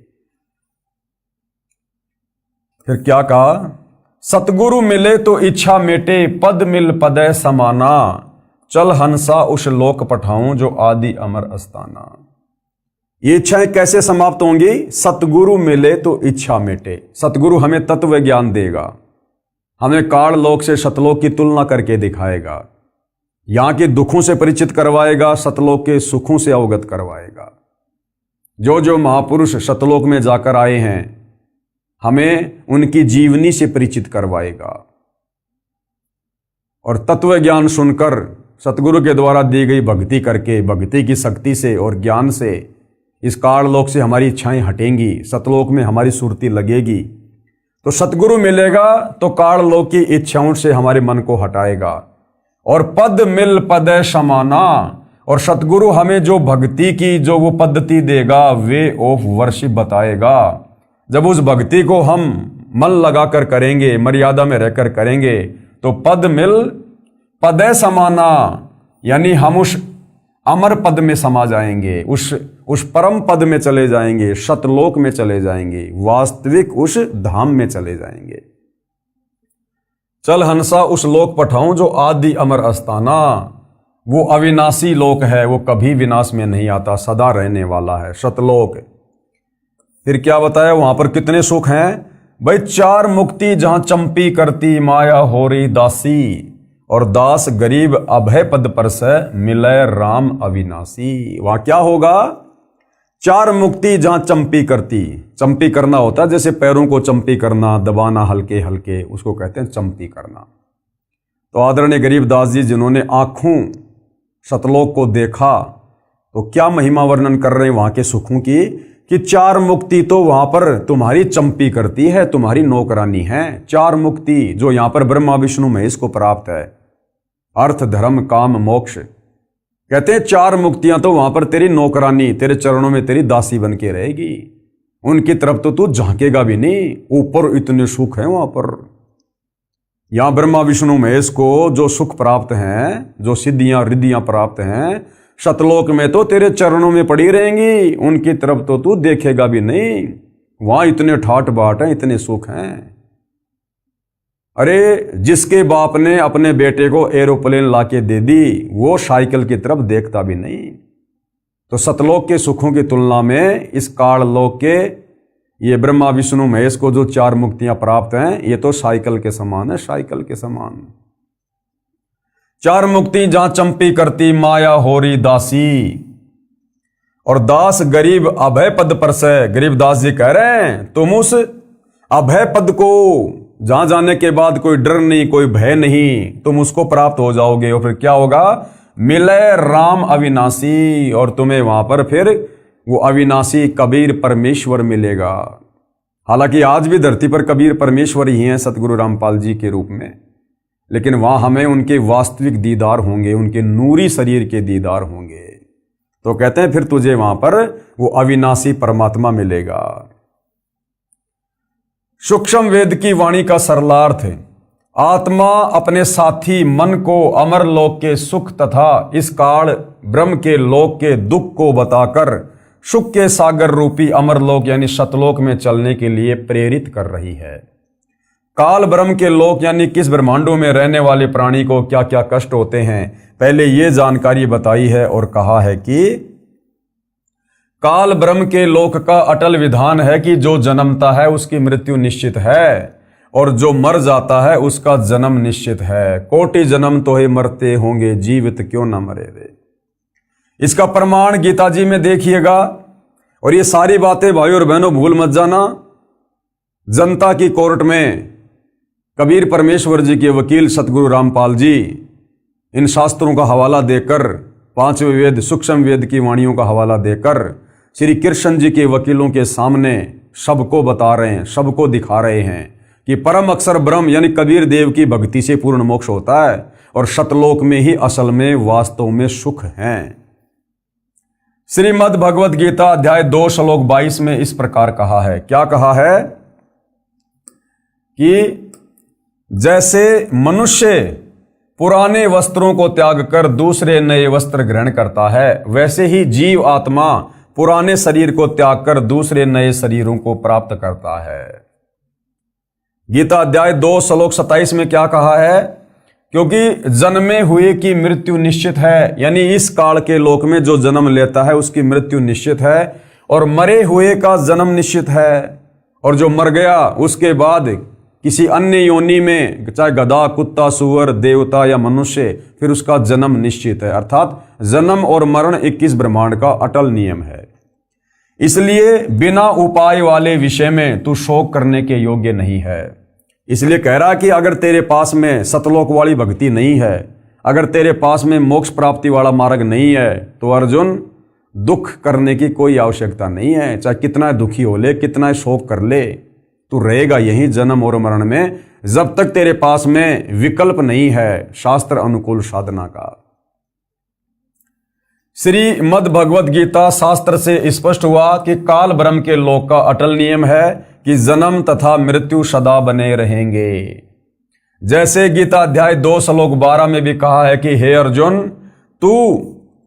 फिर क्या कहा, सतगुरु मिले तो इच्छा मेटे, पद मिल पदय समाना, चल हंसा उस लोक पठाऊं जो आदि अमर अस्ताना। ये इच्छाएं कैसे समाप्त होंगी? सतगुरु मिले तो इच्छा मेटे। सतगुरु हमें तत्व ज्ञान देगा, हमें काल लोक से सतलोक की तुलना करके दिखाएगा, यहां के दुखों से परिचित करवाएगा, सतलोक के सुखों से अवगत करवाएगा। जो जो महापुरुष सतलोक में जाकर आए हैं हमें उनकी जीवनी से परिचित करवाएगा, और तत्व ज्ञान सुनकर सतगुरु के द्वारा दी गई भक्ति करके, भक्ति की शक्ति से और ज्ञान से इस काल लोक से हमारी इच्छाएं हटेंगी, सतलोक में हमारी सुरती लगेगी। तो सतगुरु मिलेगा तो काल लोक की इच्छाओं से हमारे मन को हटाएगा, और पद मिल पद समाना, और सतगुरु हमें जो भक्ति की जो वो पद्धति देगा, वे ऑफ वर्शिप बताएगा। जब उस भक्ति को हम मन लगाकर करेंगे, मर्यादा में रहकर करेंगे, तो पद मिल पदे समाना, यानी हम उस अमर पद में समा जाएंगे, उस परम पद में चले जाएंगे, सतलोक में चले जाएंगे, वास्तविक उस धाम में चले जाएंगे। चल हंसा उस लोक पठाऊं जो आदि अमर अस्ताना, वो अविनाशी लोक है, वो कभी विनाश में नहीं आता, सदा रहने वाला है, सतलोक। फिर क्या बताया वहां पर कितने सुख हैं भाई? 4 मुक्ति जहां चंपी करती माया हो रही दासी, और दास गरीब अभय पद पर से मिलय राम अविनाशी। वहां क्या होगा? 4 मुक्ति जहां चंपी करती, चंपी करना होता है जैसे पैरों को चंपी करना, दबाना हल्के हल्के, उसको कहते हैं चंपी करना। तो आदरणीय गरीबदास जी जिन्होंने आंखों सतलोक को देखा, तो क्या महिमा वर्णन कर रहे हैं वहां के सुखों की, कि 4 मुक्ति तो वहां पर तुम्हारी चंपी करती है, तुम्हारी नौकरानी है। 4 मुक्ति जो यहां पर ब्रह्मा विष्णु महेश को प्राप्त है, अर्थ धर्म काम मोक्ष, कहते हैं 4 मुक्तियां तो वहां पर तेरी नौकरानी, तेरे चरणों में तेरी दासी बन के रहेगी, उनकी तरफ तो तू झांकेगा भी नहीं। ऊपर इतने सुख हैं वहां पर। यहां ब्रह्मा विष्णु महेश को जो सुख प्राप्त हैं, जो सिद्धियां रिद्धियां प्राप्त हैं, सतलोक में तो तेरे चरणों में पड़ी रहेंगी, उनकी तरफ तो तू देखेगा भी नहीं। वहां इतने ठाट बाट हैं, इतने सुख हैं। अरे जिसके बाप ने अपने बेटे को एरोप्लेन लाके दे दी, वो साइकिल की तरफ देखता भी नहीं। तो सतलोक के सुखों की तुलना में इस काल लोक के ये ब्रह्मा विष्णु महेश को जो 4 मुक्तियां प्राप्त हैं, ये तो साइकिल के समान है, साइकिल के समान। 4 मुक्ति जहां चंपी करती माया होरी दासी, और दास गरीब अभय पद पर से। गरीब दास जी कह रहे हैं तुम उस अभय पद को, जहां जाने के बाद कोई डर नहीं, कोई भय नहीं, तुम उसको प्राप्त हो जाओगे। और फिर क्या होगा? मिले राम अविनाशी, और तुम्हें वहां पर फिर वो अविनाशी कबीर परमेश्वर मिलेगा। हालांकि आज भी धरती पर कबीर परमेश्वर ही हैं सतगुरु रामपाल जी के रूप में, लेकिन वहां हमें उनके वास्तविक दीदार होंगे, उनके नूरी शरीर के दीदार होंगे। तो कहते हैं फिर तुझे वहां पर वो अविनाशी परमात्मा मिलेगा। सूक्ष्म वेद की वाणी का सरलार्थ है, आत्मा अपने साथी मन को अमर लोक के सुख तथा इस काल ब्रह्म के लोक के दुख को बताकर सुख के सागर रूपी अमर लोक यानी सतलोक में चलने के लिए प्रेरित कर रही है। काल ब्रह्म के लोक यानी किस ब्रह्मांडों में रहने वाले प्राणी को क्या क्या कष्ट होते हैं, पहले ये जानकारी बताई है और कहा है कि काल ब्रह्म के लोक का अटल विधान है कि जो जन्मता है उसकी मृत्यु निश्चित है, और जो मर जाता है उसका जन्म निश्चित है। कोटि जन्म तो ही मरते होंगे, जीवित क्यों न मरे रे। इसका प्रमाण गीता जी में देखिएगा। और ये सारी बातें भाइयों और बहनों भूल मत जाना। जनता की कोर्ट में कबीर परमेश्वर जी के वकील सतगुरु रामपाल जी इन शास्त्रों का हवाला देकर, 5वें वेद सूक्ष्म वेद की वाणियों का हवाला देकर श्री कृष्ण जी के वकीलों के सामने सबको बता रहे हैं, सबको दिखा रहे हैं कि परम अक्षर ब्रह्म यानी कबीर देव की भक्ति से पूर्ण मोक्ष होता है, और सतलोक में ही असल में वास्तव में सुख है। श्रीमद् भगवत गीता अध्याय 2 श्लोक 22 में इस प्रकार कहा है। क्या कहा है? कि जैसे मनुष्य पुराने वस्त्रों को त्याग कर दूसरे नए वस्त्र ग्रहण करता है, वैसे ही जीव आत्मा पुराने शरीर को त्याग कर दूसरे नए शरीरों को प्राप्त करता है। गीता अध्याय 2 श्लोक 27 में क्या कहा है? क्योंकि जन्मे हुए की मृत्यु निश्चित है, यानी इस काल के लोक में जो जन्म लेता है उसकी मृत्यु निश्चित है, और मरे हुए का जन्म निश्चित है, और जो मर गया उसके बाद किसी अन्य योनि में, चाहे गधा, कुत्ता, सुअर, देवता या मनुष्य, फिर उसका जन्म निश्चित है। अर्थात जन्म और मरण 21 ब्रह्मांड का अटल नियम है। इसलिए बिना उपाय वाले विषय में तू शोक करने के योग्य नहीं है। इसलिए कह रहा कि अगर तेरे पास में सतलोक वाली भक्ति नहीं है, अगर तेरे पास में मोक्ष प्राप्ति वाला मार्ग नहीं है, तो अर्जुन दुख करने की कोई आवश्यकता नहीं है। चाहे कितना दुखी हो ले, कितना शोक कर ले, तू रहेगा यही जन्म और मरण में, जब तक तेरे पास में विकल्प नहीं है शास्त्र अनुकूल साधना का। श्रीमद् भगवत गीता शास्त्र से स्पष्ट हुआ कि काल ब्रह्म के लोक का अटल नियम है कि जन्म तथा मृत्यु सदा बने रहेंगे। जैसे गीता अध्याय 2 श्लोक 12 में भी कहा है कि हे अर्जुन, तू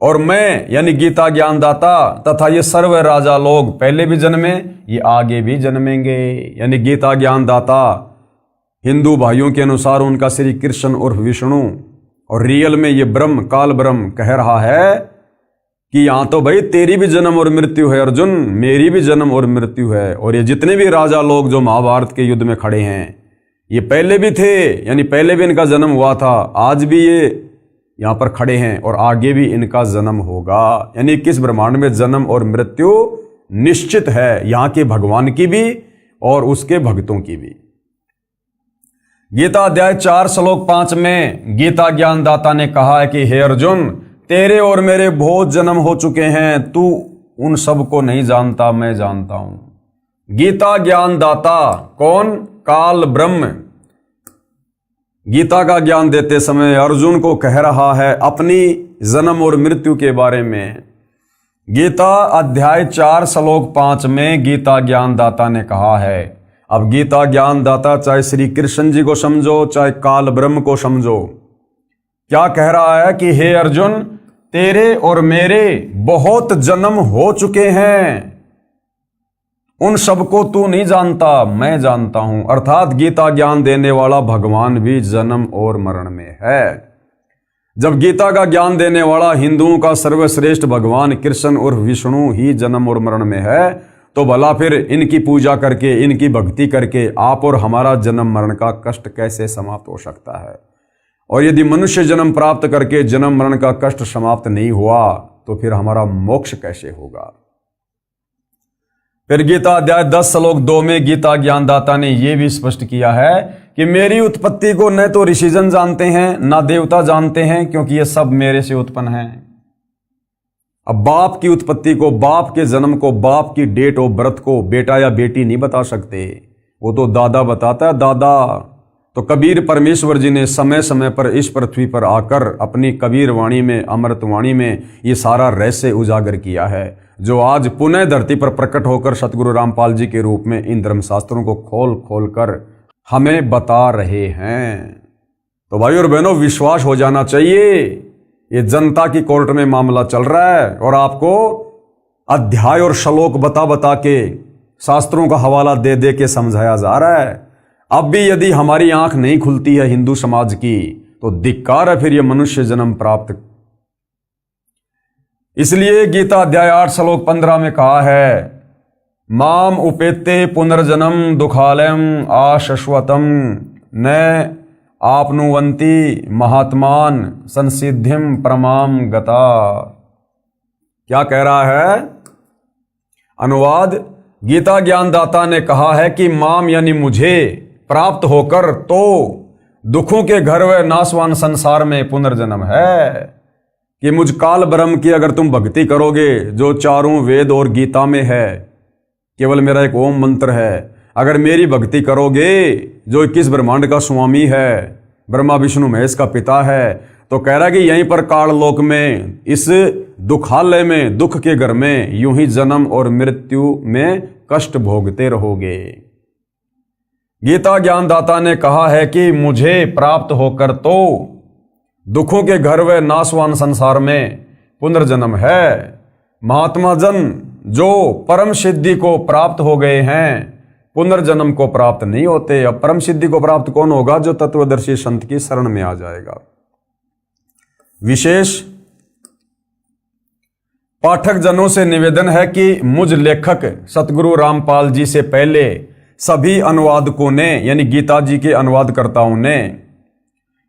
और मैं यानी गीता ज्ञानदाता तथा ये सर्व राजा लोग पहले भी जन्मे, ये आगे भी जन्मेंगे। यानी गीता ज्ञानदाता हिंदू भाइयों के अनुसार उनका श्री कृष्ण और विष्णु, और रियल में ये ब्रह्म काल ब्रह्म कह रहा है कि यहां तो भाई तेरी भी जन्म और मृत्यु है अर्जुन, मेरी भी जन्म और मृत्यु है। और ये जितने भी राजा लोग जो महाभारत के युद्ध में खड़े हैं, ये पहले भी थे, यानी पहले भी इनका जन्म हुआ था, आज भी ये यहां पर खड़े हैं और आगे भी इनका जन्म होगा। यानी किस ब्रह्मांड में जन्म और मृत्यु निश्चित है, यहां के भगवान की भी और उसके भक्तों की भी। गीता अध्याय 4 श्लोक 5 में गीता ज्ञानदाता ने कहा है कि हे अर्जुन, तेरे और मेरे बहुत जन्म हो चुके हैं, तू उन सब को नहीं जानता, मैं जानता हूं। गीता ज्ञानदाता कौन? काल ब्रह्म। गीता का ज्ञान देते समय अर्जुन को कह रहा है अपनी जन्म और मृत्यु के बारे में। गीता अध्याय 4 श्लोक 5 में गीता ज्ञानदाता ने कहा है। अब गीता ज्ञानदाता चाहे श्री कृष्ण जी को समझो चाहे काल ब्रह्म को समझो, क्या कह रहा है कि हे अर्जुन, तेरे और मेरे बहुत जन्म हो चुके हैं, उन सबको तू नहीं जानता, मैं जानता हूं। अर्थात गीता ज्ञान देने वाला भगवान भी जन्म और मरण में है। जब गीता का ज्ञान देने वाला हिंदुओं का सर्वश्रेष्ठ भगवान कृष्ण और विष्णु ही जन्म और मरण में है, तो भला फिर इनकी पूजा करके इनकी भक्ति करके आप और हमारा जन्म मरण का कष्ट कैसे समाप्त हो सकता है? और यदि मनुष्य जन्म प्राप्त करके जन्म मरण का कष्ट समाप्त नहीं हुआ तो फिर हमारा मोक्ष कैसे होगा? फिर गीता अध्याय 10 श्लोक 2 में गीता ज्ञानदाता ने यह भी स्पष्ट किया है कि मेरी उत्पत्ति को न तो ऋषिजन जानते हैं ना देवता जानते हैं, क्योंकि ये सब मेरे से उत्पन्न हैं। अब बाप की उत्पत्ति को, बाप के जन्म को, बाप की डेट ऑफ बर्थ को बेटा या बेटी नहीं बता सकते, वो तो दादा बताता है, दादा। तो कबीर परमेश्वर जी ने समय समय पर इस पृथ्वी पर आकर अपनी कबीर वाणी में, अमृतवाणी में ये सारा रहस्य उजागर किया है, जो आज पुनः धरती पर प्रकट होकर सतगुरु रामपाल जी के रूप में इन धर्मशास्त्रों को खोल खोल कर हमें बता रहे हैं। तो भाई और बहनों, विश्वास हो जाना चाहिए। ये जनता की कोर्ट में मामला चल रहा है और आपको अध्याय और श्लोक बता बता के, शास्त्रों का हवाला दे दे के समझाया जा रहा है। अब भी यदि हमारी आंख नहीं खुलती है हिंदू समाज की, तो धिक्कार है फिर ये मनुष्य जन्म प्राप्त। इसलिए गीता अध्याय 8 श्लोक 15 में कहा है, माम उपेते पुनर्जन्म दुखालयम आशश्वतम न आपनुवंती महात्मान संसिद्धिम परमाम गता। क्या कह रहा है? अनुवाद, गीता ज्ञानदाता ने कहा है कि माम यानी मुझे प्राप्त होकर तो दुखों के घर व नाशवान संसार में पुनर्जन्म है, कि मुझ काल ब्रह्म की अगर तुम भक्ति करोगे, जो चारों वेद और गीता में है, केवल मेरा एक ओम मंत्र है, अगर मेरी भक्ति करोगे, जो 21 ब्रह्मांड का स्वामी है, ब्रह्मा विष्णु महेश का पिता है, तो कह रहा है कि यहीं पर काल लोक में, इस दुखालय में, दुख के घर में यूं ही जन्म और मृत्यु में कष्ट भोगते रहोगे। गीता ज्ञानदाता ने कहा है कि मुझे प्राप्त होकर तो दुखों के घर व नाशवान संसार में पुनर्जन्म है। महात्मा जन जो परम सिद्धि को प्राप्त हो गए हैं, पुनर्जन्म को प्राप्त नहीं होते। अब परम सिद्धि को प्राप्त कौन होगा? जो तत्वदर्शी संत की शरण में आ जाएगा। विशेष पाठक जनों से निवेदन है कि मुझ लेखक सतगुरु रामपाल जी से पहले सभी अनुवादकों ने, यानी गीता जी के अनुवादकर्ताओं ने,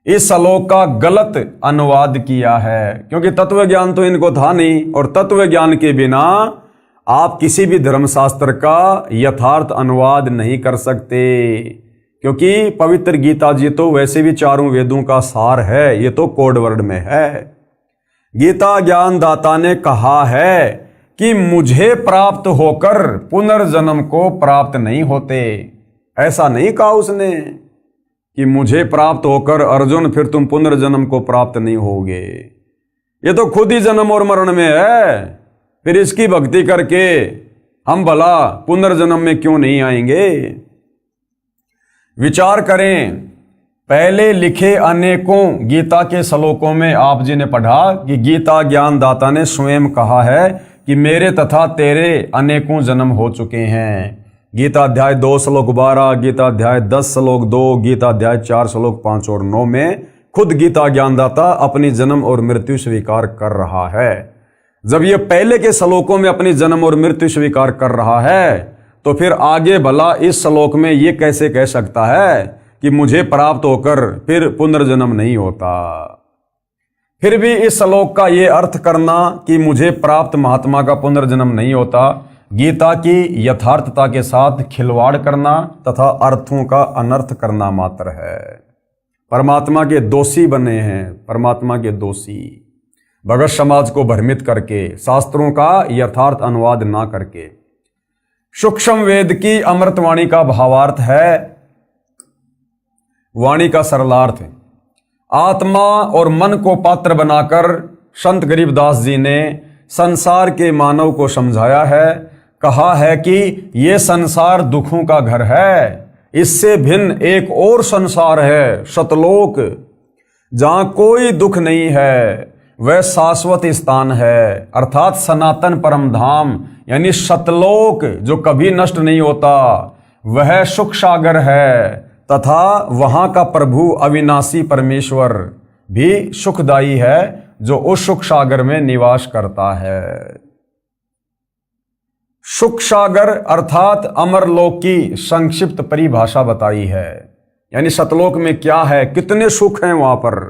इस श्लोक का गलत अनुवाद किया है, क्योंकि तत्व ज्ञान तो इनको था नहीं, और तत्व ज्ञान के बिना आप किसी भी धर्मशास्त्र का यथार्थ अनुवाद नहीं कर सकते, क्योंकि पवित्र गीता जी तो वैसे भी चारों वेदों का सार है, ये तो कोड वर्ड में है। गीता ज्ञानदाता ने कहा है कि मुझे प्राप्त होकर पुनर्जन्म को प्राप्त नहीं होते। ऐसा नहीं कहा उसने कि मुझे प्राप्त होकर अर्जुन फिर तुम पुनर्जन्म को प्राप्त नहीं होगे। ये तो खुद ही जन्म और मरण में है, फिर इसकी भक्ति करके हम भला पुनर्जन्म में क्यों नहीं आएंगे? विचार करें, पहले लिखे अनेकों गीता के श्लोकों में आप जी ने पढ़ा कि गीता ज्ञानदाता ने स्वयं कहा है कि मेरे तथा तेरे अनेकों जन्म हो चुके हैं। गीता अध्याय 2 श्लोक 12, गीता अध्याय 10 श्लोक 2, गीता अध्याय 4 श्लोक 5 और 9 में खुद गीता ज्ञानदाता अपनी जन्म और मृत्यु स्वीकार कर रहा है। जब ये पहले के श्लोकों में अपनी जन्म और मृत्यु स्वीकार कर रहा है, तो फिर आगे भला इस श्लोक में ये कैसे कह सकता है कि मुझे प्राप्त होकर फिर पुनर्जन्म नहीं होता? फिर भी इस श्लोक का ये अर्थ करना कि मुझे प्राप्त महात्मा का पुनर्जन्म नहीं होता, गीता की यथार्थता के साथ खिलवाड़ करना तथा अर्थों का अनर्थ करना मात्र है। परमात्मा के दोषी बने हैं, परमात्मा के दोषी, भगत समाज को भ्रमित करके, शास्त्रों का यथार्थ अनुवाद ना करके। सूक्ष्म वेद की अमृतवाणी का भावार्थ है, वाणी का सरलार्थ। आत्मा और मन को पात्र बनाकर संत गरीबदास जी ने संसार के मानव को समझाया है। कहा है कि ये संसार दुखों का घर है, इससे भिन्न एक और संसार है, सतलोक, जहां कोई दुख नहीं है, वह शाश्वत स्थान है, अर्थात सनातन परम धाम, यानी सतलोक जो कभी नष्ट नहीं होता, वह सुख सागर है। तथा वहां का प्रभु अविनाशी परमेश्वर भी सुखदायी है, जो उस सुख सागर में निवास करता है। सुख सागर अर्थात अमरलोक की संक्षिप्त परिभाषा बताई है। यानी सतलोक में क्या है, कितने सुख हैं वहां पर।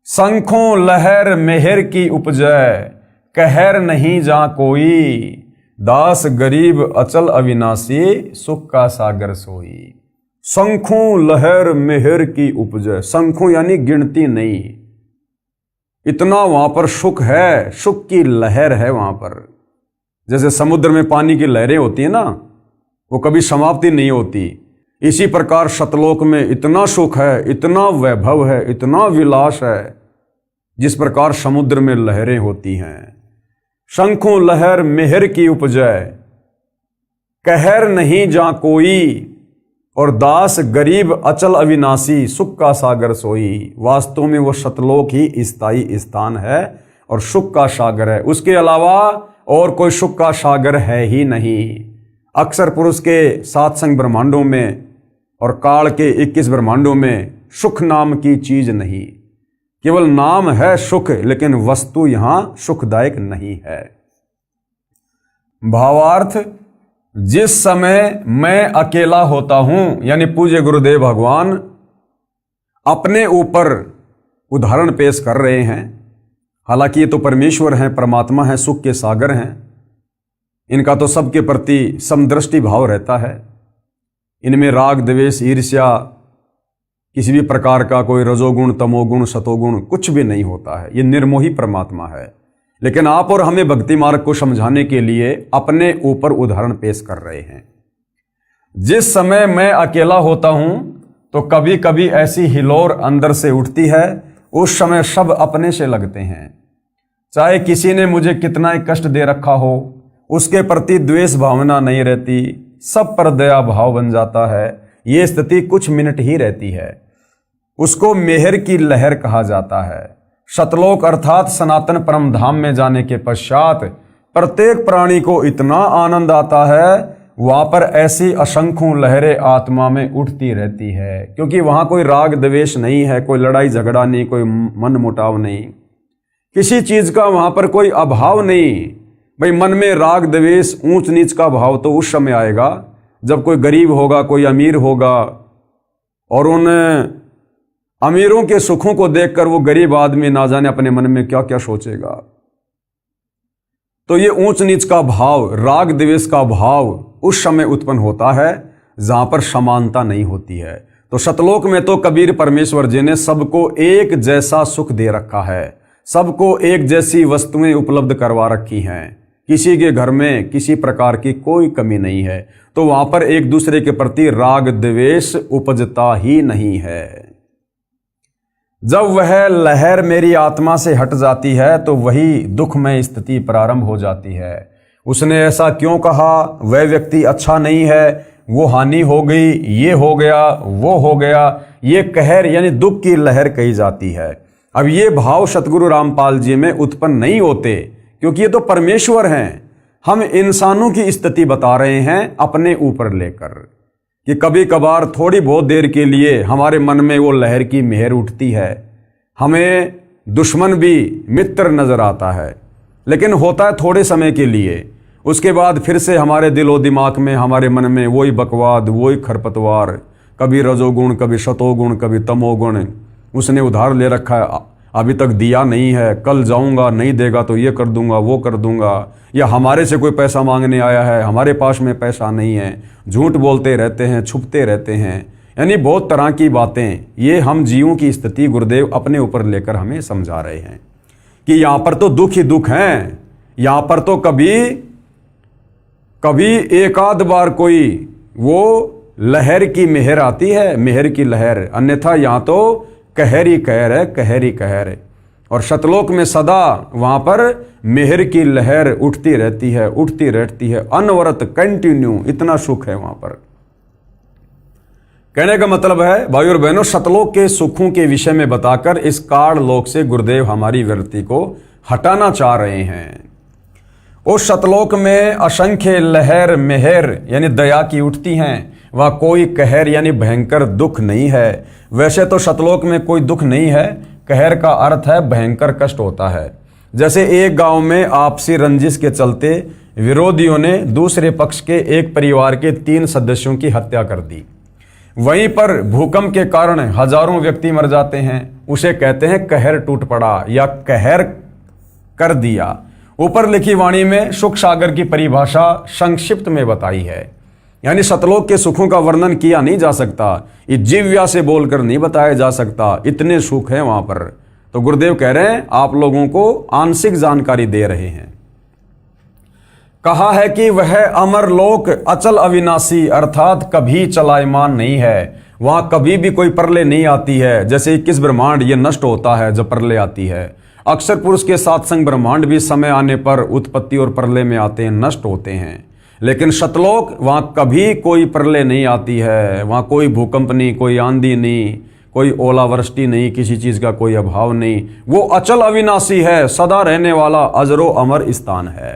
शंखों लहर मेहर की उपजय, कहर नहीं जा कोई, दास गरीब अचल अविनाशी, सुख का सागर सोई। शंखों लहर मेहर की उपजय, शंखों यानी गिनती नहीं, इतना वहां पर सुख है, सुख की लहर है वहां पर। जैसे समुद्र में पानी की लहरें होती है ना, वो कभी समाप्ति नहीं होती। इसी प्रकार सतलोक में इतना सुख है, इतना वैभव है, इतना विलास है, जिस प्रकार समुद्र में लहरें होती हैं। शंखों लहर मेहर की उपजय, कहर नहीं जा कोई, और दास गरीब अचल अविनाशी, सुख का सागर सोई। वास्तव में वो सतलोक ही स्थायी स्थान है और सुख का सागर है। उसके अलावा और कोई सुख का सागर है ही नहीं। अक्षर पुरुष के 7 संग ब्रह्मांडों में और काल के 21 ब्रह्मांडों में सुख नाम की चीज नहीं। केवल नाम है सुख, लेकिन वस्तु यहां सुखदायक नहीं है। भावार्थ, जिस समय मैं अकेला होता हूं, यानी पूज्य गुरुदेव भगवान अपने ऊपर उदाहरण पेश कर रहे हैं। हालांकि ये तो परमेश्वर हैं, परमात्मा हैं, सुख के सागर हैं, इनका तो सबके प्रति समदृष्टि भाव रहता है। इनमें राग द्वेष ईर्ष्या किसी भी प्रकार का कोई रजोगुण तमोगुण सतोगुण कुछ भी नहीं होता है। ये निर्मोही परमात्मा है। लेकिन आप और हमें भक्ति मार्ग को समझाने के लिए अपने ऊपर उदाहरण पेश कर रहे हैं। जिस समय मैं अकेला होता हूं तो कभी कभी ऐसी हिलोर अंदर से उठती है, उस समय सब अपने से लगते हैं। चाहे किसी ने मुझे कितना ही कष्ट दे रखा हो, उसके प्रति द्वेष भावना नहीं रहती, सब पर दया भाव बन जाता है। ये स्थिति कुछ मिनट ही रहती है। उसको मेहर की लहर कहा जाता है। सतलोक अर्थात सनातन परम धाम में जाने के पश्चात प्रत्येक प्राणी को इतना आनंद आता है, वहां पर ऐसी असंख्यों लहरें आत्मा में उठती रहती है, क्योंकि वहां कोई राग द्वेष नहीं है, कोई लड़ाई झगड़ा नहीं, कोई मन मुटाव नहीं, किसी चीज का वहां पर कोई अभाव नहीं। भाई मन में राग द्वेष ऊंच नीच का भाव तो उस समय आएगा जब कोई गरीब होगा, कोई अमीर होगा, और उन अमीरों के सुखों को देखकर वो गरीब आदमी ना जाने अपने मन में क्या क्या सोचेगा। तो ये ऊंच नीच का भाव, राग द्वेष का भाव उस समय उत्पन्न होता है जहां पर समानता नहीं होती है। तो सतलोक में तो कबीर परमेश्वर जी ने सबको एक जैसा सुख दे रखा है, सबको एक जैसी वस्तुएं उपलब्ध करवा रखी हैं, किसी के घर में किसी प्रकार की कोई कमी नहीं है। तो वहां पर एक दूसरे के प्रति राग द्वेष उपजता ही नहीं है। जब वह लहर मेरी आत्मा से हट जाती है तो वही दुखमय स्थिति प्रारंभ हो जाती है। उसने ऐसा क्यों कहा, वह व्यक्ति अच्छा नहीं है, वो हानि हो गई, ये हो गया, वो हो गया, ये कहर यानी दुख की लहर कही जाती है। अब ये भाव सतगुरु रामपाल जी में उत्पन्न नहीं होते, क्योंकि ये तो परमेश्वर हैं। हम इंसानों की स्थिति बता रहे हैं अपने ऊपर लेकर, कि कभी कभार थोड़ी बहुत देर के लिए हमारे मन में वो लहर की मेहर उठती है, हमें दुश्मन भी मित्र नजर आता है, लेकिन होता है थोड़े समय के लिए। उसके बाद फिर से हमारे दिलो दिमाग में, हमारे मन में वही बकवाद, वही खरपतवार, कभी रजोगुण, कभी शतोगुण, कभी तमोगुण। उसने उधार ले रखा है, अभी तक दिया नहीं है, कल जाऊंगा, नहीं देगा तो ये कर दूंगा, वो कर दूंगा, या हमारे से कोई पैसा मांगने आया है, हमारे पास में पैसा नहीं है, झूठ बोलते रहते हैं, छुपते रहते हैं, यानी बहुत तरह की बातें। ये हम जीवों की स्थिति गुरुदेव अपने ऊपर लेकर हमें समझा रहे हैं कि यहाँ पर तो दुख ही दुख हैं। यहाँ पर तो कभी एक आध बार कोई वो लहर की मेहर आती है, मेहर की लहर, अन्यथा यहाँ तो कहर ही कहर है, कहर ही कहर है। और सतलोक में सदा वहाँ पर मेहर की लहर उठती रहती है, उठती रहती है, अनवरत, कंटिन्यू, इतना सुख है वहाँ पर। कहने का मतलब है भाई और बहनों, सतलोक के सुखों के विषय में बताकर इस काल लोक से गुरुदेव हमारी वृत्ति को हटाना चाह रहे हैं। उस सतलोक में असंख्य लहर मेहर यानी दया की उठती हैं, वह कोई कहर यानी भयंकर दुख नहीं है। वैसे तो सतलोक में कोई दुख नहीं है, कहर का अर्थ है भयंकर कष्ट होता है। जैसे एक गांव में आपसी रंजिश के चलते विरोधियों ने दूसरे पक्ष के एक परिवार के 3 सदस्यों की हत्या कर दी। वहीं पर भूकंप के कारण हजारों व्यक्ति मर जाते हैं, उसे कहते हैं कहर टूट पड़ा या कहर कर दिया। ऊपर लिखी वाणी में सुख सागर की परिभाषा संक्षिप्त में बताई है, यानी सतलोक के सुखों का वर्णन किया नहीं जा सकता, ये जिव्या से बोलकर नहीं बताया जा सकता, इतने सुख हैं वहां पर। तो गुरुदेव कह रहे हैं आप लोगों को आंशिक जानकारी दे रहे हैं। कहा है कि वह अमर लोक अचल अविनाशी अर्थात कभी चलायमान नहीं है, वहां कभी भी कोई प्रलय नहीं आती है। जैसे 21 ब्रह्मांड ये नष्ट होता है जब प्रलय आती है, अक्षर पुरुष के सात्संग ब्रह्मांड भी समय आने पर उत्पत्ति और प्रलय में आते हैं, नष्ट होते हैं। लेकिन सतलोक वहां कभी कोई प्रलय नहीं आती है, वहां कोई भूकंप नहीं, कोई आंधी नहीं, कोई ओलावृष्टि नहीं, किसी चीज का कोई अभाव नहीं। वो अचल अविनाशी है, सदा रहने वाला अजरो अमर स्थान है।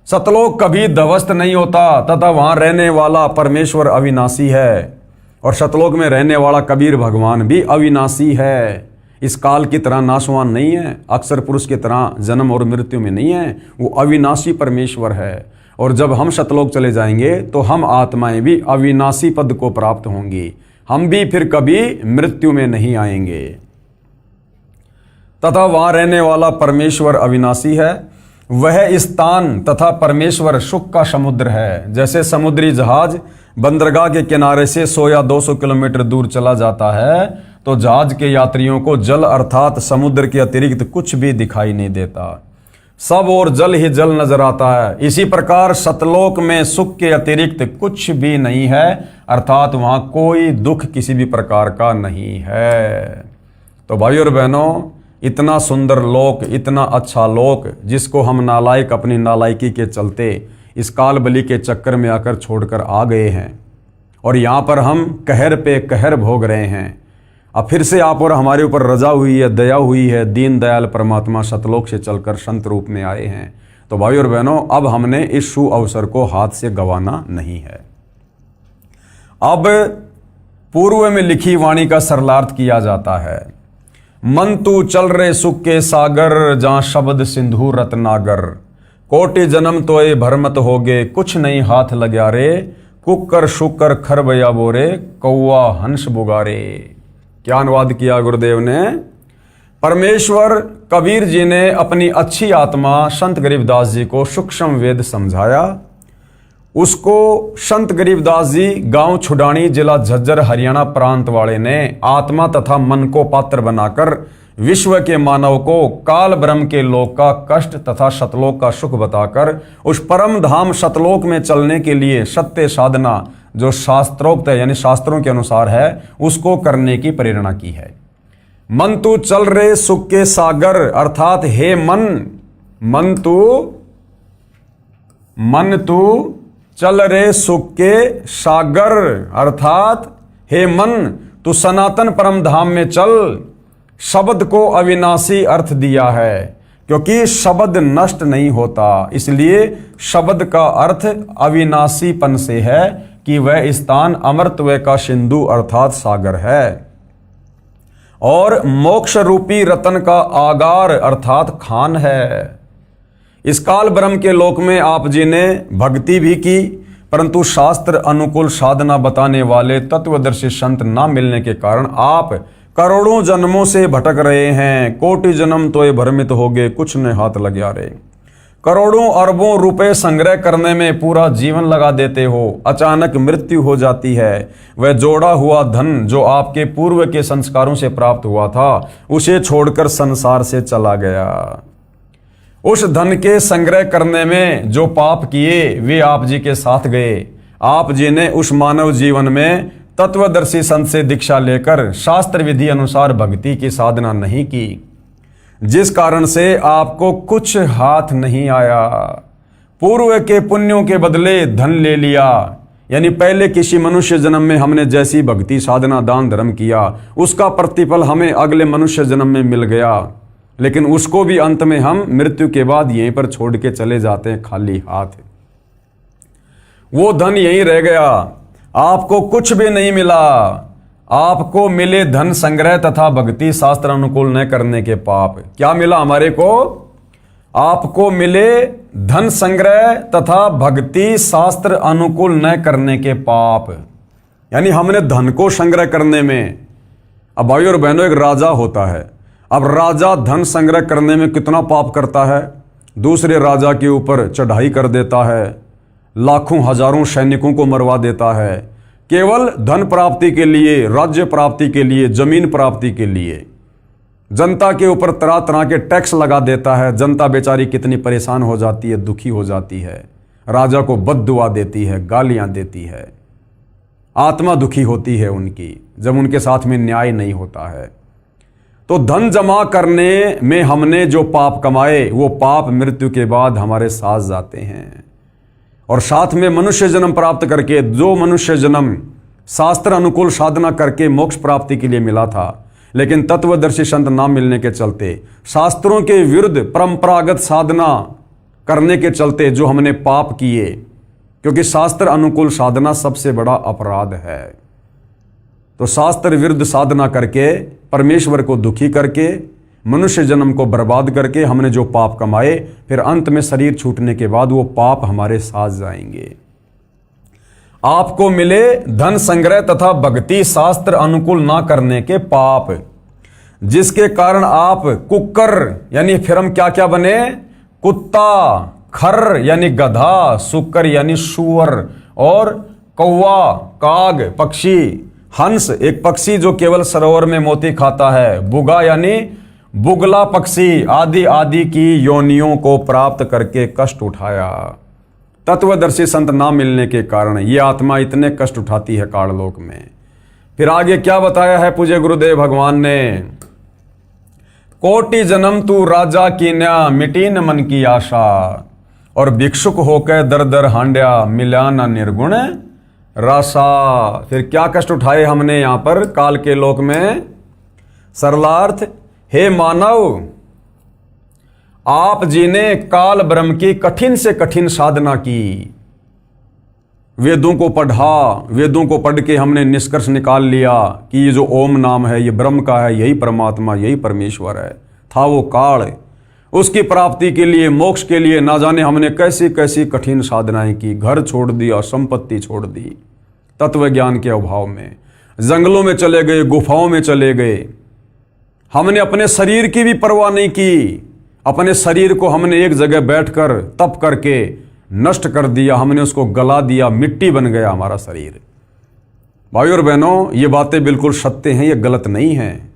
सतलोक कभी ध्वस्त नहीं होता तथा वहां रहने वाला परमेश्वर अविनाशी है। और सतलोक में रहने वाला कबीर भगवान भी अविनाशी है, इस काल की तरह नाशवान नहीं है, अक्षर पुरुष की तरह जन्म और मृत्यु में नहीं है, वो अविनाशी परमेश्वर है। और जब हम सतलोक चले जाएंगे तो हम आत्माएं भी अविनाशी पद को प्राप्त होंगी, हम भी फिर कभी मृत्यु में नहीं आएंगे। तथा वहां रहने वाला परमेश्वर अविनाशी है। वह स्थान तथा परमेश्वर सुख का समुद्र है। जैसे समुद्री जहाज बंदरगाह के किनारे से 100 या 200 किलोमीटर दूर चला जाता है तो जहाज के यात्रियों को जल अर्थात समुद्र के अतिरिक्त कुछ भी दिखाई नहीं देता, सब और जल ही जल नजर आता है। इसी प्रकार सतलोक में सुख के अतिरिक्त कुछ भी नहीं है, अर्थात वहां कोई दुख किसी भी प्रकार का नहीं है। तो भाई और बहनों, इतना सुंदर लोक, इतना अच्छा लोक, जिसको हम नालायक अपनी नालायकी के चलते इस काल बलि के चक्कर में आकर छोड़कर आ गए हैं और यहाँ पर हम कहर पे कहर भोग रहे हैं। अब फिर से आप और हमारे ऊपर रजा हुई है, दया हुई है, दीन दयाल परमात्मा सतलोक से चलकर संत रूप में आए हैं। तो भाई और बहनों, अब हमने इस शु अवसर को हाथ से गंवाना नहीं है। अब पूर्व में लिखी वाणी का सरलार्थ किया जाता है। मन तू चल रे सुख के सागर, जहां शब्द सिंधु रत्नागर, कोटि जन्म तोए भरमत होगे, कुछ नहीं हाथ लग्या रे, कुकर शुकर खरबया बोरे, कौआ हंस बुगारे। क्या अनुवाद किया गुरुदेव ने? परमेश्वर कबीर जी ने अपनी अच्छी आत्मा संत गरीबदास जी को सूक्ष्म वेद समझाया। उसको संत गरीबदास जी गांव छुडानी जिला झज्जर हरियाणा प्रांत वाले ने आत्मा तथा मन को पात्र बनाकर विश्व के मानव को काल ब्रह्म के लोक का कष्ट तथा सतलोक का सुख बताकर उस परम धाम सतलोक में चलने के लिए सत्य साधना जो शास्त्रोक्त है यानी शास्त्रों के अनुसार है उसको करने की प्रेरणा की है। मन तू चल रे सुख के सागर अर्थात हे मन तू चल रे सुख के सागर अर्थात हे मन तू सनातन परम धाम में चल। शब्द को अविनाशी अर्थ दिया है क्योंकि शब्द नष्ट नहीं होता, इसलिए शब्द का अर्थ अविनाशीपन से है कि वह स्थान अमरत्व का सिंधु अर्थात सागर है और मोक्ष रूपी रतन का आगार अर्थात खान है। इस काल ब्रह्म के लोक में आप जी ने भक्ति भी की, परंतु शास्त्र अनुकूल साधना बताने वाले तत्वदर्शी संत न मिलने के कारण आप करोड़ों जन्मों से भटक रहे हैं। कोटि जन्म तो ये भ्रमित होगे, कुछ ने हाथ लग्या रे। करोड़ों अरबों रुपए संग्रह करने में पूरा जीवन लगा देते हो, अचानक मृत्यु हो जाती है। वह जोड़ा हुआ धन जो आपके पूर्व के संस्कारों से प्राप्त हुआ था उसे छोड़कर संसार से चला गया। उस धन के संग्रह करने में जो पाप किए वे आप जी के साथ गए। आप जी ने उस मानव जीवन में तत्वदर्शी संत से दीक्षा लेकर शास्त्र विधि अनुसार भक्ति की साधना नहीं की, जिस कारण से आपको कुछ हाथ नहीं आया। पूर्व के पुण्यों के बदले धन ले लिया, यानी पहले किसी मनुष्य जन्म में हमने जैसी भक्ति साधना दान धर्म किया उसका प्रतिफल हमें अगले मनुष्य जन्म में मिल गया, लेकिन उसको भी अंत में हम मृत्यु के बाद यहीं पर छोड़ के चले जाते हैं खाली हाथ। वो धन यहीं रह गया, आपको कुछ भी नहीं मिला। आपको मिले धन संग्रह तथा भक्ति शास्त्र अनुकूल न करने के पाप। क्या मिला हमारे को? आपको मिले धन संग्रह तथा भक्ति शास्त्र अनुकूल न करने के पाप, यानी हमने धन को संग्रह करने में। अब भाई और बहनों, एक राजा होता है, अब राजा धन संग्रह करने में कितना पाप करता है। दूसरे राजा के ऊपर चढ़ाई कर देता है, लाखों हजारों सैनिकों को मरवा देता है, केवल धन प्राप्ति के लिए, राज्य प्राप्ति के लिए, जमीन प्राप्ति के लिए। जनता के ऊपर तरह तरह के टैक्स लगा देता है। जनता बेचारी कितनी परेशान हो जाती है, दुखी हो जाती है, राजा को बद्दुआ देती है, गालियां देती है, आत्मा दुखी होती है उनकी जब उनके साथ में न्याय नहीं होता है। तो धन जमा करने में हमने जो पाप कमाए वो पाप मृत्यु के बाद हमारे साथ जाते हैं। और साथ में मनुष्य जन्म प्राप्त करके, जो मनुष्य जन्म शास्त्र अनुकूल साधना करके मोक्ष प्राप्ति के लिए मिला था, लेकिन तत्वदर्शी संत ना मिलने के चलते, शास्त्रों के विरुद्ध परंपरागत साधना करने के चलते जो हमने पाप किए, क्योंकि शास्त्र अनुकूल साधना सबसे बड़ा अपराध है। तो शास्त्र विरुद्ध साधना करके, परमेश्वर को दुखी करके, मनुष्य जन्म को बर्बाद करके हमने जो पाप कमाए, फिर अंत में शरीर छूटने के बाद वो पाप हमारे साथ जाएंगे। आपको मिले धन संग्रह तथा भक्ति शास्त्र अनुकूल ना करने के पाप, जिसके कारण आप कुकर यानी फिर हम क्या क्या बने? कुत्ता, खर यानी गधा, सुकर यानी सुअर, और कौवा, काग पक्षी, हंस एक पक्षी जो केवल सरोवर में मोती खाता है, बुगा यानी बुगला पक्षी, आदि आदि की योनियों को प्राप्त करके कष्ट उठाया। तत्वदर्शी संत ना मिलने के कारण ये आत्मा इतने कष्ट उठाती है काललोक में। फिर आगे क्या बताया है पूज्य गुरुदेव भगवान ने? कोटि जन्म तू राजा कीन्या, मिटी न मन की आशा, और भिक्षुक होकर दर दर हांड्या, मिला न निर्गुण रासा। फिर क्या कष्ट उठाए हमने यहां पर काल के लोक में? सरलार्थ, हे मानव, आप जी ने काल ब्रह्म की कठिन से कठिन साधना की, वेदों को पढ़ा, वेदों को पढ़ के हमने निष्कर्ष निकाल लिया कि ये जो ओम नाम है ये ब्रह्म का है, यही परमात्मा, यही परमेश्वर है। था वो काल, उसकी प्राप्ति के लिए, मोक्ष के लिए ना जाने हमने कैसी कैसी कठिन साधनाएं की, घर छोड़ दिया, संपत्ति छोड़ दी, तत्व ज्ञान के अभाव में जंगलों में चले गए, गुफाओं में चले गए। हमने अपने शरीर की भी परवाह नहीं की, अपने शरीर को हमने एक जगह बैठकर तप करके नष्ट कर दिया, हमने उसको गला दिया, मिट्टी बन गया हमारा शरीर। भाई और बहनों, ये बातें बिल्कुल सत्य हैं, ये गलत नहीं हैं,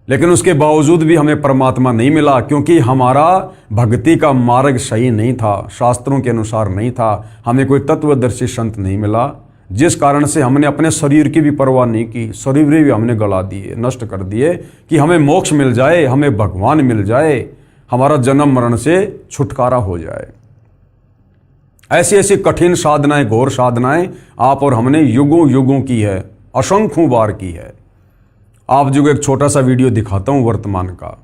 लेकिन उसके बावजूद भी हमें परमात्मा नहीं मिला, क्योंकि हमारा भक्ति का मार्ग सही नहीं था, शास्त्रों के अनुसार नहीं था। हमें कोई तत्वदर्शी संत नहीं मिला, जिस कारण से हमने अपने शरीर की भी परवाह नहीं की, शरीर भी हमने गला दिए, नष्ट कर दिए, कि हमें मोक्ष मिल जाए, हमें भगवान मिल जाए, हमारा जन्म मरण से छुटकारा हो जाए। ऐसी ऐसी कठिन साधनाएं, घोर साधनाएं आप और हमने युगों युगों की है, असंख्यों बार की है। आप जो एक छोटा सा वीडियो दिखाता हूं वर्तमान का।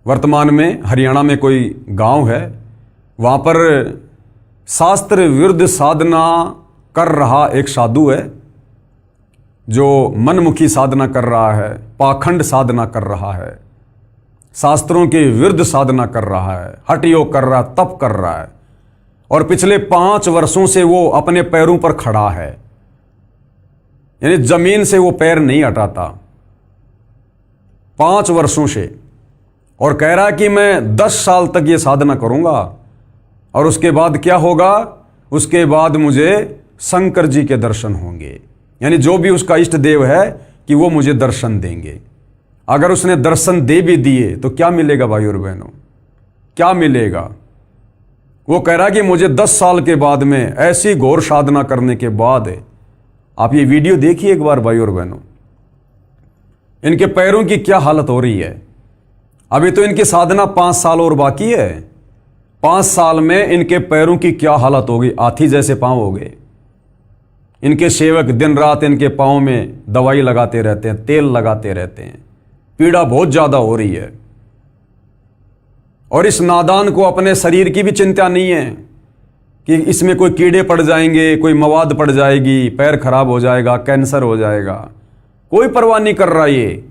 वर्तमान में हरियाणा में कोई गांव है, वहां पर शास्त्र विरुद्ध साधना कर रहा एक साधु है, जो मनमुखी साधना कर रहा है, पाखंड साधना कर रहा है, शास्त्रों के विरुद्ध साधना कर रहा है, हठ योग कर रहा है, तप कर रहा है, और पिछले 5 वर्षों से वो अपने पैरों पर खड़ा है, यानी जमीन से वो पैर नहीं हटाता 5 वर्षों से, और कह रहा है कि मैं 10 साल तक ये साधना करूंगा, और उसके बाद क्या होगा? उसके बाद मुझे शंकर जी के दर्शन होंगे, यानी जो भी उसका इष्ट देव है कि वो मुझे दर्शन देंगे। अगर उसने दर्शन दे भी दिए तो क्या मिलेगा भाई और बहनों? क्या मिलेगा? वो कह रहा कि मुझे 10 साल के बाद में ऐसी घोर साधना करने के बाद, आप ये वीडियो देखिए एक बार भाई और बहनों, इनके पैरों की क्या हालत हो रही है। अभी तो इनकी साधना 5 साल और बाकी है। 5 साल में इनके पैरों की क्या हालत होगी, हाथी जैसे पांव हो गए। इनके सेवक दिन रात इनके पांव में दवाई लगाते रहते हैं, तेल लगाते रहते हैं, पीड़ा बहुत ज्यादा हो रही है। और इस नादान को अपने शरीर की भी चिंता नहीं है कि इसमें कोई कीड़े पड़ जाएंगे, कोई मवाद पड़ जाएगी, पैर खराब हो जाएगा, कैंसर हो जाएगा, कोई परवाह नहीं कर रहा। ये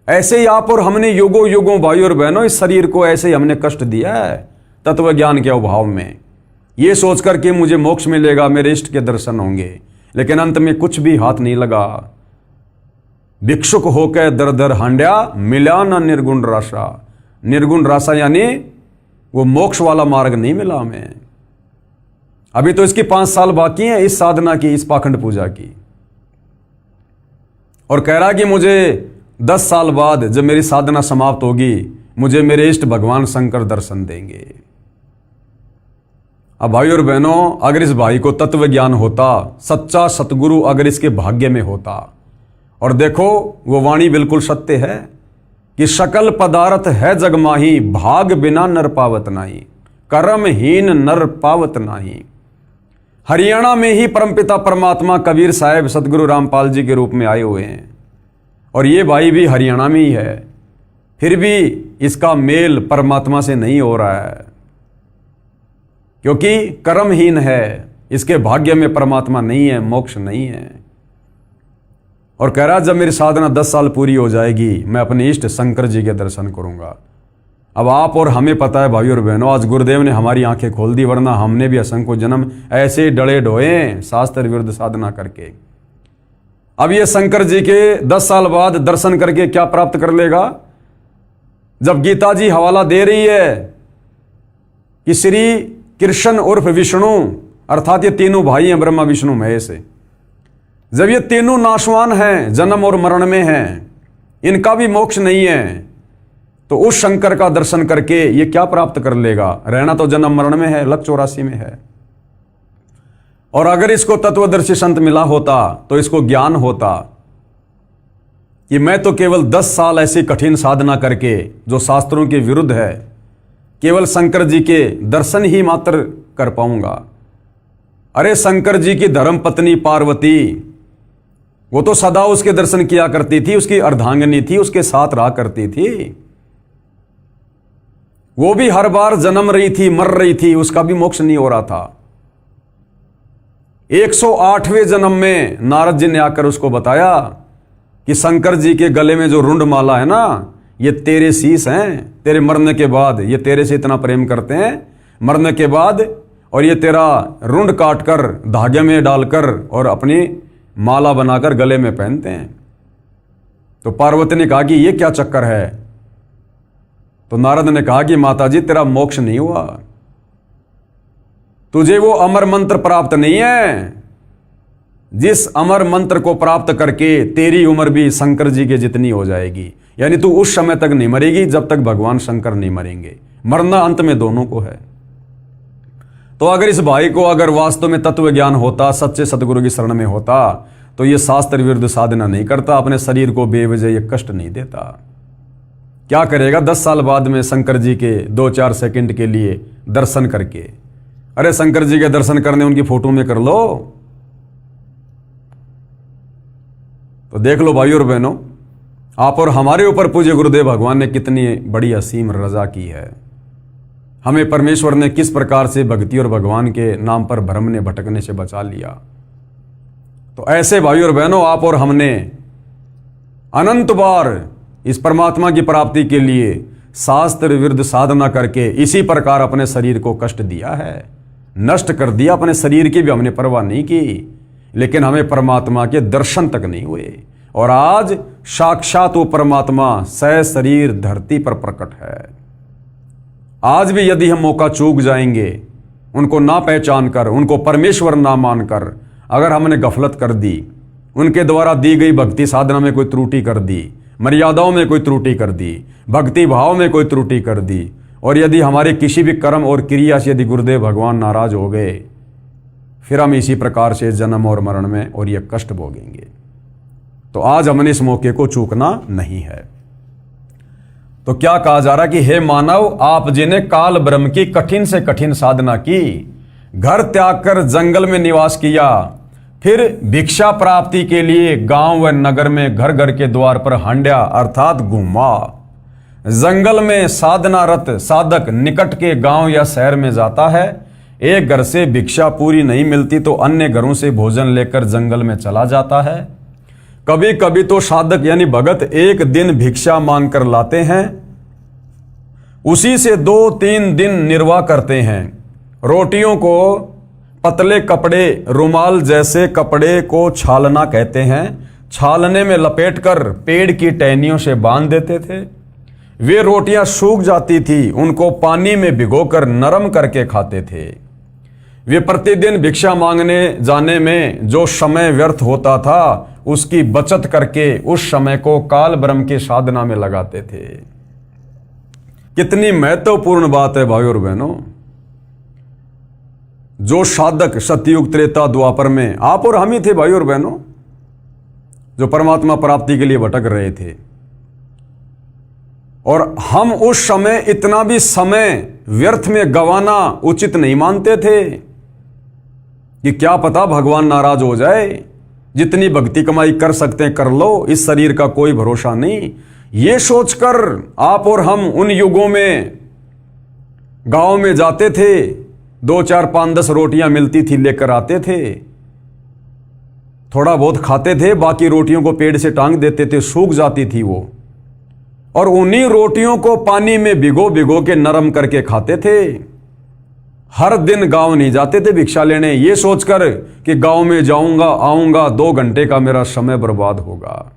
ऐसे ही आप और हमने युगों युगों भाई और बहनों इस शरीर को ऐसे ही हमने कष्ट दिया है तत्व ज्ञान के अभाव में, ये सोच कर कि मुझे मोक्ष मिलेगा, मेरे इष्ट के दर्शन होंगे, लेकिन अंत में कुछ भी हाथ नहीं लगा। भिक्षुक होकर दर दर हांड्या, मिला ना निर्गुण राशा। निर्गुण राशा यानी वो मोक्ष वाला मार्ग नहीं मिला हमें। अभी तो इसकी 5 साल बाकी हैं इस साधना की, इस पाखंड पूजा की। और कह रहा कि मुझे 10 साल बाद जब मेरी साधना समाप्त होगी, मुझे मेरे इष्ट भगवान शंकर दर्शन देंगे। अब भाई और बहनों, अगर इस भाई को तत्व ज्ञान होता, सच्चा सतगुरु अगर इसके भाग्य में होता, और देखो वो वाणी बिल्कुल सत्य है कि सकल पदार्थ है जग माही, भाग बिना नर पावत नाही, कर्महीन नर पावत नाही। हरियाणा में ही परमपिता परमात्मा कबीर साहब सतगुरु रामपाल जी के रूप में आए हुए हैं, और ये भाई भी हरियाणा में ही है, फिर भी इसका मेल परमात्मा से नहीं हो रहा है, क्योंकि कर्महीन है, इसके भाग्य में परमात्मा नहीं है, मोक्ष नहीं है। और कह रहा जब मेरी साधना 10 साल पूरी हो जाएगी, मैं अपने इष्ट शंकर जी के दर्शन करूंगा। अब आप और हमें पता है भाई और बहनों, आज गुरुदेव ने हमारी आंखें खोल दी, वरना हमने भी असंख्य जन्म ऐसे डले ढोए शास्त्र विरुद्ध साधना करके। अब ये शंकर जी के 10 साल बाद दर्शन करके क्या प्राप्त कर लेगा? जब गीता जी हवाला दे रही है कि श्री कृष्ण उर्फ विष्णु, अर्थात ये तीनों भाई हैं ब्रह्मा विष्णु महेश, जब ये तीनों नाशवान हैं, जन्म और मरण में हैं, इनका भी मोक्ष नहीं है, तो उस शंकर का दर्शन करके ये क्या प्राप्त कर लेगा? रहना तो जन्म मरण में है, लक 84 में है। और अगर इसको तत्वदर्शी संत मिला होता तो इसको ज्ञान होता कि मैं तो केवल 10 साल ऐसी कठिन साधना करके, जो शास्त्रों के विरुद्ध है, केवल शंकर जी के दर्शन ही मात्र कर पाऊंगा। अरे शंकर जी की धर्म पत्नी पार्वती, वो तो सदा उसके दर्शन किया करती थी, उसकी अर्धांगिनी थी, उसके साथ रहा करती थी। वो भी हर बार जन्म रही थी, मर रही थी, उसका भी मोक्ष नहीं हो रहा था। 108वें जन्म में नारद जी ने आकर उसको बताया कि शंकर जी के गले में जो रुंड माला है ना, ये तेरे शीश हैं, तेरे मरने के बाद ये तेरे से इतना प्रेम करते हैं, मरने के बाद, और ये तेरा रुंड काटकर धागे में डालकर और अपनी माला बनाकर गले में पहनते हैं। तो पार्वती ने कहा कि ये क्या चक्कर है? तो नारद ने कहा कि माताजी तेरा मोक्ष नहीं हुआ, तुझे वो अमर मंत्र प्राप्त नहीं है, जिस अमर मंत्र को प्राप्त करके तेरी उम्र भी शंकर जी के जितनी हो जाएगी। यानी तू उस समय तक नहीं मरेगी जब तक भगवान शंकर नहीं मरेंगे, मरना अंत में दोनों को है। तो अगर इस भाई को अगर वास्तव में तत्व ज्ञान होता, सच्चे सतगुरु की शरण में होता, तो ये शास्त्र विरुद्ध साधना नहीं करता, अपने शरीर को बेवजह ये कष्ट नहीं देता। क्या करेगा 10 साल बाद में शंकर जी के 2-4 सेकंड के लिए दर्शन करके? अरे शंकर जी के दर्शन करने उनकी फोटो में कर लो। तो देख लो भाई और बहनों, आप और हमारे ऊपर पूज्य गुरुदेव भगवान ने कितनी बड़ी असीम रजा की है। हमें परमेश्वर ने किस प्रकार से भक्ति और भगवान के नाम पर भ्रम ने भटकने से बचा लिया। तो ऐसे भाई और बहनों, आप और हमने अनंत बार इस परमात्मा की प्राप्ति के लिए शास्त्र विरुद्ध साधना करके इसी प्रकार अपने शरीर को कष्ट दिया है, नष्ट कर दिया। अपने शरीर की भी हमने परवाह नहीं की, लेकिन हमें परमात्मा के दर्शन तक नहीं हुए। और आज साक्षात वो परमात्मा सशरीर धरती पर प्रकट है। आज भी यदि हम मौका चूक जाएंगे, उनको ना पहचान कर, उनको परमेश्वर ना मानकर अगर हमने गफलत कर दी, उनके द्वारा दी गई भक्ति साधना में कोई त्रुटि कर दी, मर्यादाओं में कोई त्रुटि कर दी, भक्ति भाव में कोई त्रुटि कर दी, और यदि हमारे किसी भी कर्म और क्रिया से यदि गुरुदेव भगवान नाराज हो गए, फिर हम इसी प्रकार से जन्म और मरण में और ये कष्ट भोगेंगे। तो आज हमने इस मौके को चूकना नहीं है। तो क्या कहा जा रहा कि हे मानव, आप जिन्हें काल ब्रह्म की कठिन से कठिन साधना की, घर त्याग कर जंगल में निवास किया, फिर भिक्षा प्राप्ति के लिए गांव व नगर में घर घर के द्वार पर हंड्या अर्थात घूमा। जंगल में साधनारत साधक निकट के गांव या शहर में जाता है। एक घर से भिक्षा पूरी नहीं मिलती तो अन्य घरों से भोजन लेकर जंगल में चला जाता है। कभी कभी तो साधक यानी भगत एक दिन भिक्षा मांग कर लाते हैं, उसी से 2-3 दिन निर्वाह करते हैं। रोटियों को पतले कपड़े, रुमाल जैसे कपड़े को छालना कहते हैं, छालने में लपेटकर पेड़ की टहनियों से बांध देते थे। वे रोटियां सूख जाती थी, उनको पानी में भिगोकर नरम करके खाते थे। वे प्रतिदिन भिक्षा मांगने जाने में जो समय व्यर्थ होता था, उसकी बचत करके उस समय को काल ब्रह्म की साधना में लगाते थे। कितनी महत्वपूर्ण बात है भाइयों और बहनों। जो साधक सतयुग त्रेता द्वापर में आप और हम ही थे भाइयों और बहनों, जो परमात्मा प्राप्ति के लिए भटक रहे थे, और हम उस समय इतना भी समय व्यर्थ में गंवाना उचित नहीं मानते थे कि क्या पता भगवान नाराज हो जाए। जितनी भक्ति कमाई कर सकते हैं कर लो, इस शरीर का कोई भरोसा नहीं। ये सोचकर आप और हम उन युगों में गांव में जाते थे, 2, 4, 5, 10 रोटियां मिलती थी, लेकर आते थे, थोड़ा बहुत खाते थे, बाकी रोटियों को पेड़ से टांग देते थे, सूख जाती थी वो, और उन्हीं रोटियों को पानी में भिगो भिगो के नरम करके खाते थे। हर दिन गांव नहीं जाते थे भिक्षा लेने, ये सोचकर कि गांव में जाऊंगा आऊंगा 2 घंटे का मेरा समय बर्बाद होगा।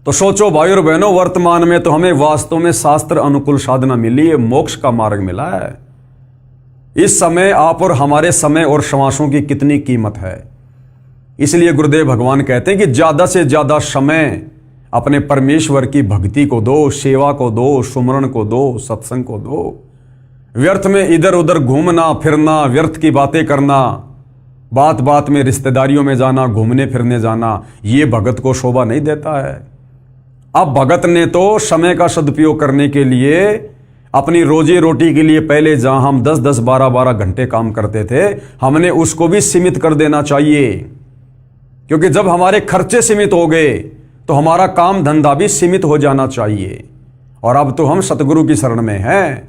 तो सोचो भाई और बहनों, वर्तमान में तो हमें वास्तव में शास्त्र अनुकूल साधना मिली है, मोक्ष का मार्ग मिला है। इस समय आप और हमारे समय और श्वासों की कितनी कीमत है। इसलिए गुरुदेव भगवान कहते हैं कि ज्यादा से ज्यादा समय अपने परमेश्वर की भक्ति को दो, सेवा को दो, सुमरण को दो, सत्संग को दो। व्यर्थ में इधर उधर घूमना फिरना, व्यर्थ की बातें करना, बात बात में रिश्तेदारियों में जाना, घूमने फिरने जाना, ये भगत को शोभा नहीं देता है। अब भगत ने तो समय का सदुपयोग करने के लिए, अपनी रोजी रोटी के लिए पहले जहां हम 10-10, 12-12 घंटे काम करते थे, हमने उसको भी सीमित कर देना चाहिए। क्योंकि जब हमारे खर्चे सीमित हो गए तो हमारा काम धंधा भी सीमित हो जाना चाहिए। और अब तो हम सतगुरु की शरण में हैं,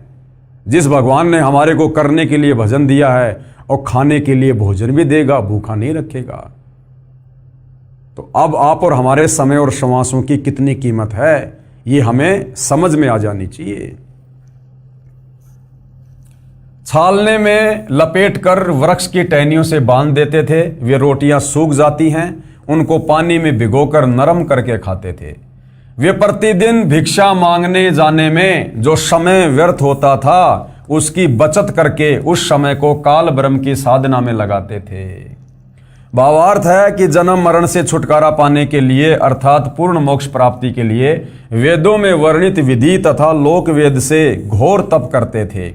जिस भगवान ने हमारे को करने के लिए भजन दिया है और खाने के लिए भोजन भी देगा, भूखा नहीं रखेगा। तो अब आप और हमारे समय और श्वासों की कितनी कीमत है, ये हमें समझ में आ जानी चाहिए। छालने में लपेटकर वृक्ष की टहनियों से बांध देते थे। वे रोटियां सूख जाती हैं, उनको पानी में भिगोकर नरम करके खाते थे। वे प्रतिदिन भिक्षा मांगने जाने में जो समय व्यर्थ होता था, उसकी बचत करके उस समय को काल ब्रह्म की साधना में लगाते थे। भावार्थ है कि जन्म मरण से छुटकारा पाने के लिए अर्थात पूर्ण मोक्ष प्राप्ति के लिए वेदों में वर्णित विधि तथा लोक वेद से घोर तप करते थे।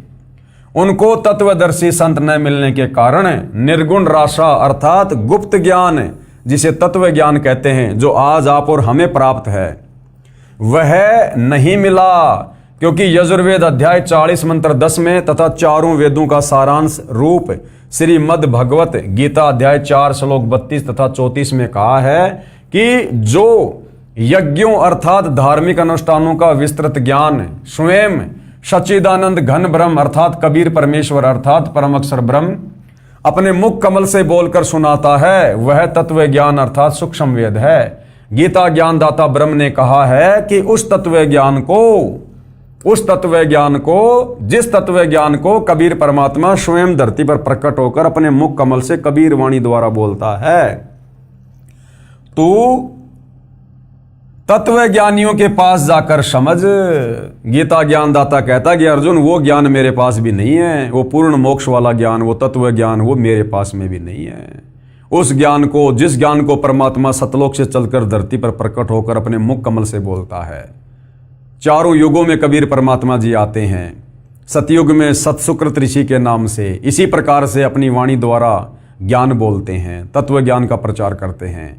उनको तत्वदर्शी संत न मिलने के कारण निर्गुण राशा अर्थात गुप्त ज्ञान, जिसे तत्व ज्ञान कहते हैं, जो आज आप और हमें प्राप्त है, वह नहीं मिला। क्योंकि यजुर्वेद अध्याय 40 मंत्र 10 में तथा चारों वेदों का सारांश रूप श्रीमद् भगवत गीता अध्याय 4 श्लोक 32 तथा 34 में कहा है कि जो यज्ञों अर्थात धार्मिक अनुष्ठानों का विस्तृत ज्ञान स्वयं सच्चिदानंद घन ब्रह्म अर्थात कबीर परमेश्वर अर्थात परम अक्षर ब्रह्म अपने मुख कमल से बोलकर सुनाता है, वह तत्व ज्ञान अर्थात सूक्ष्म वेद है। गीता ज्ञानदाता ब्रह्म ने कहा है कि उस तत्व ज्ञान को जिस तत्व ज्ञान को कबीर परमात्मा स्वयं धरती पर प्रकट होकर अपने मुख कमल से कबीर वाणी द्वारा बोलता है, तू तत्व ज्ञानियों के पास जाकर समझ। गीता ज्ञानदाता कहता है कि अर्जुन, वो ज्ञान मेरे पास भी नहीं है, वो पूर्ण मोक्ष वाला ज्ञान, वो तत्व ज्ञान, वो मेरे पास में भी नहीं है। उस ज्ञान को, जिस ज्ञान को परमात्मा सतलोक से चलकर धरती पर प्रकट होकर अपने मुख कमल से बोलता है, चारों युगों में कबीर परमात्मा जी आते हैं। सतयुग में सतसुकृत ऋषि के नाम से इसी प्रकार से अपनी वाणी द्वारा ज्ञान बोलते हैं, तत्व ज्ञान का प्रचार करते हैं।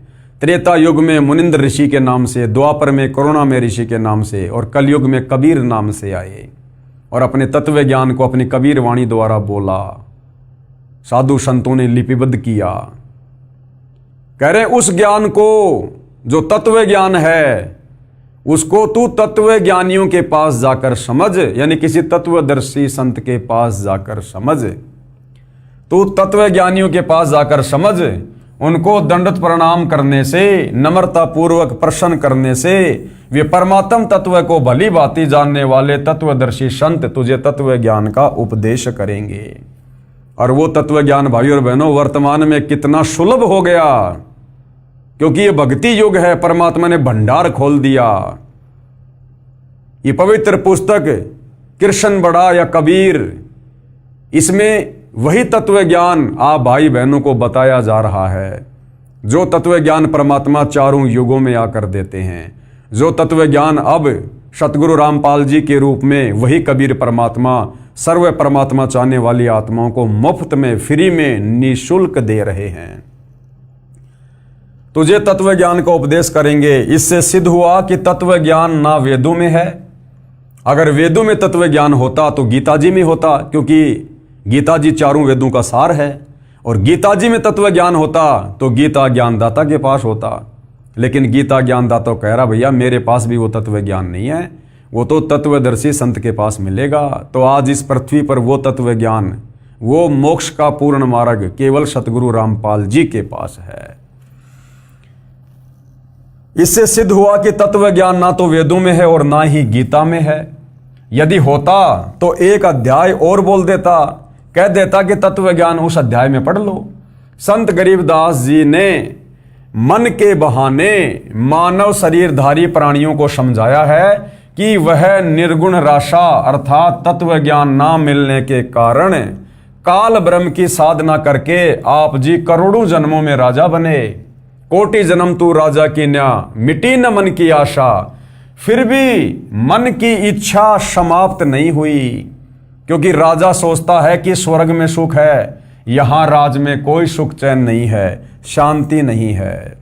त्रेता युग में मुनिंद्र ऋषि के नाम से, द्वापर में करुणा में ऋषि के नाम से और कलयुग में कबीर नाम से आए और अपने तत्व ज्ञान को अपनी कबीर वाणी द्वारा बोला, साधु संतों ने लिपिबद्ध किया। कह रहे उस ज्ञान को जो तत्व ज्ञान है उसको तू तत्व ज्ञानियों के पास जाकर समझ, यानी किसी तत्वदर्शी संत के पास जाकर समझ। तू तत्व ज्ञानियों के पास जाकर समझ, उनको दंडवत प्रणाम करने से, नम्रता पूर्वक प्रश्न करने से वे परमात्म तत्व को भली भांति जानने वाले तत्वदर्शी संत तुझे तत्व ज्ञान का उपदेश करेंगे। और वो तत्व ज्ञान भाई और बहनों वर्तमान में कितना सुलभ हो गया, क्योंकि ये भक्ति युग है। परमात्मा ने भंडार खोल दिया। ये पवित्र पुस्तक कृष्ण बड़ा या कबीर, इसमें वही तत्व ज्ञान आप भाई बहनों को बताया जा रहा है जो तत्व ज्ञान परमात्मा चारों युगों में आकर देते हैं। जो तत्व ज्ञान अब सतगुरु रामपाल जी के रूप में वही कबीर परमात्मा सर्व परमात्मा चाहने वाली आत्माओं को मुफ्त में, फ्री में, निःशुल्क दे रहे हैं। तुझे तत्व ज्ञान का उपदेश करेंगे। इससे सिद्ध हुआ कि तत्व ज्ञान ना वेदों में है। अगर वेदों में तत्व ज्ञान होता तो गीता जी में होता, क्योंकि गीता जी चारों वेदों का सार है। और गीता जी में तत्व ज्ञान होता तो गीता ज्ञानदाता के पास होता। लेकिन गीता ज्ञानदाता कह रहा भैया मेरे पास भी वो तत्व ज्ञान नहीं है, वो तो तत्वदर्शी संत के पास मिलेगा। तो आज इस पृथ्वी पर वो तत्व ज्ञान, वो मोक्ष का पूर्ण मार्ग केवल सतगुरु रामपाल जी के पास है। इससे सिद्ध हुआ कि तत्व ज्ञान ना तो वेदों में है और ना ही गीता में है। यदि होता तो एक अध्याय और बोल देता, कह देता कि तत्व ज्ञान उस अध्याय में पढ़ लो। संत गरीबदास जी ने मन के बहाने मानव शरीरधारी प्राणियों को समझाया है कि वह निर्गुण राशा अर्थात तत्व ज्ञान ना मिलने के कारण काल ब्रह्म की साधना करके आप जी करोड़ों जन्मों में राजा बने। कोटि जन्म तू राजा की न्या, मिटी न मन की आशा। फिर भी मन की इच्छा समाप्त नहीं हुई, क्योंकि राजा सोचता है कि स्वर्ग में सुख है, यहां राज में कोई सुख चैन नहीं है, शांति नहीं है।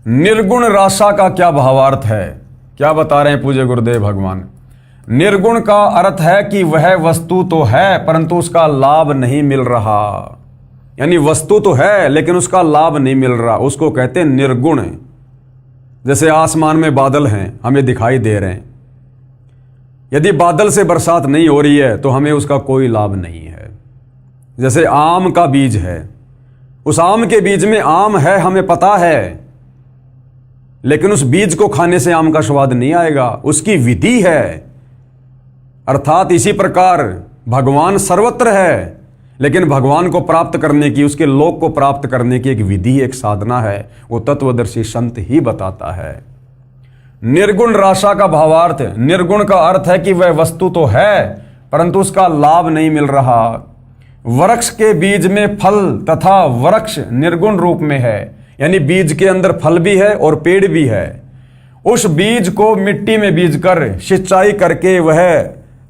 निर्गुण राशा का क्या भावार्थ है, क्या बता रहे हैं पूज्य गुरुदेव भगवान। निर्गुण का अर्थ है कि वह वस्तु तो है परंतु उसका लाभ नहीं मिल रहा। यानी वस्तु तो है लेकिन उसका लाभ नहीं मिल रहा, उसको कहते हैं निर्गुण। जैसे आसमान में बादल हैं, हमें दिखाई दे रहे हैं, यदि बादल से बरसात नहीं हो रही है तो हमें उसका कोई लाभ नहीं है। जैसे आम का बीज है, उस आम के बीज में आम है हमें पता है, लेकिन उस बीज को खाने से आम का स्वाद नहीं आएगा, उसकी विधि है। अर्थात इसी प्रकार भगवान सर्वत्र है, लेकिन भगवान को प्राप्त करने की, उसके लोक को प्राप्त करने की एक विधि, एक साधना है, वो तत्वदर्शी संत ही बताता है। निर्गुण राशा का भावार्थ, निर्गुण का अर्थ है कि वह वस्तु तो है परंतु उसका लाभ नहीं मिल रहा। वृक्ष के बीज में फल तथा वृक्ष निर्गुण रूप में है, यानी बीज के अंदर फल भी है और पेड़ भी है। उस बीज को मिट्टी में बीज कर सिंचाई करके वह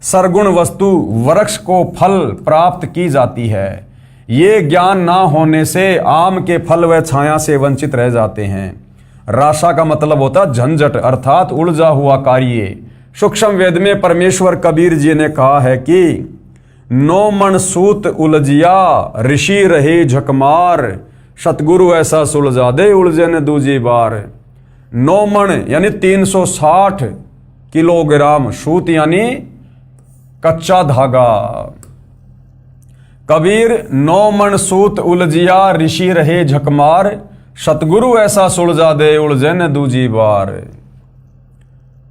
सरगुण वस्तु वृक्ष को फल प्राप्त की जाती है। ये ज्ञान ना होने से आम के फल व छाया से वंचित रह जाते हैं। राशा का मतलब होता झंझट अर्थात उलझा हुआ कार्य। सूक्ष्म वेद में परमेश्वर कबीर जी ने कहा है कि नो मन सूत उलझिया ऋषि रहे झकमार, सतगुरु ऐसा सुलझा दे उलझे न दूजी बार। 9 मन यानी 360 किलोग्राम, सूत यानी कच्चा धागा। कबीर 9 मन सूत उलझिया ऋषि रहे झकमार, सतगुरु ऐसा सुलझा दे उलझे न दूजी बार।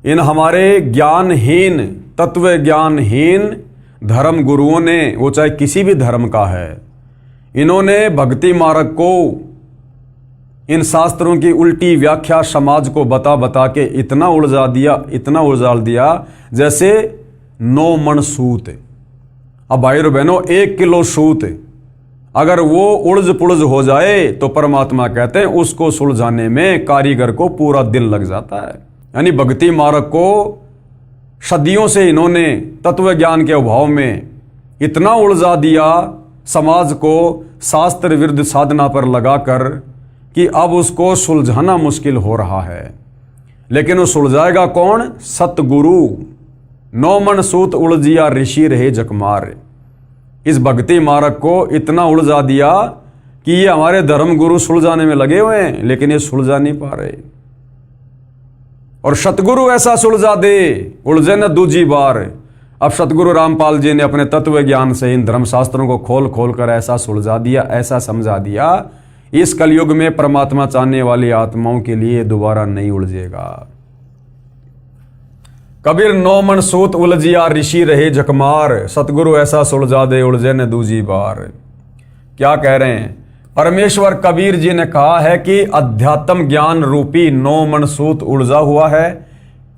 इन हमारे ज्ञानहीन, तत्व ज्ञानहीन धर्म गुरुओं ने, वो चाहे किसी भी धर्म का है, इन्होंने भक्ति मार्ग को, इन शास्त्रों की उल्टी व्याख्या समाज को बता बता के इतना उलझा दिया, इतना उलझाल दिया जैसे 9 मन सूत। अब भाई और बहनों 1 किलो सूत अगर वो उलझ पुलझ हो जाए तो परमात्मा कहते हैं उसको सुलझाने में कारीगर को पूरा दिन लग जाता है। यानी भक्ति मार्ग को सदियों से इन्होंने तत्व ज्ञान के अभाव में इतना उलझा दिया समाज को शास्त्र विरुद्ध साधना पर लगाकर कि अब उसको सुलझाना मुश्किल हो रहा है। लेकिन वो सुलझाएगा कौन? सतगुरु। 9 मन सूत उलझिया ऋषि रहे जकमार। इस भक्ति मार्ग को इतना उलझा दिया कि ये हमारे धर्म गुरु सुलझाने में लगे हुए हैं, लेकिन ये सुलझा नहीं पा रहे। और सतगुरु ऐसा सुलझा दे, उलझे न दूजी बार। अब सतगुरु रामपाल जी ने अपने तत्व ज्ञान से इन धर्मशास्त्रों को खोल खोल कर ऐसा सुलझा दिया, ऐसा समझा दिया, इस कलयुग में परमात्मा चाहने वाली आत्माओं के लिए दोबारा नहीं उलझेगा। कबीर 9 मन सूत उलझिया ऋषि रहे जकमार। सतगुरु ऐसा सुलझा दे, उलझे न दूजी बार। क्या कह रहे हैं? परमेश्वर कबीर जी ने कहा है कि अध्यात्म ज्ञान रूपी 9 मन सूत उलझा हुआ है।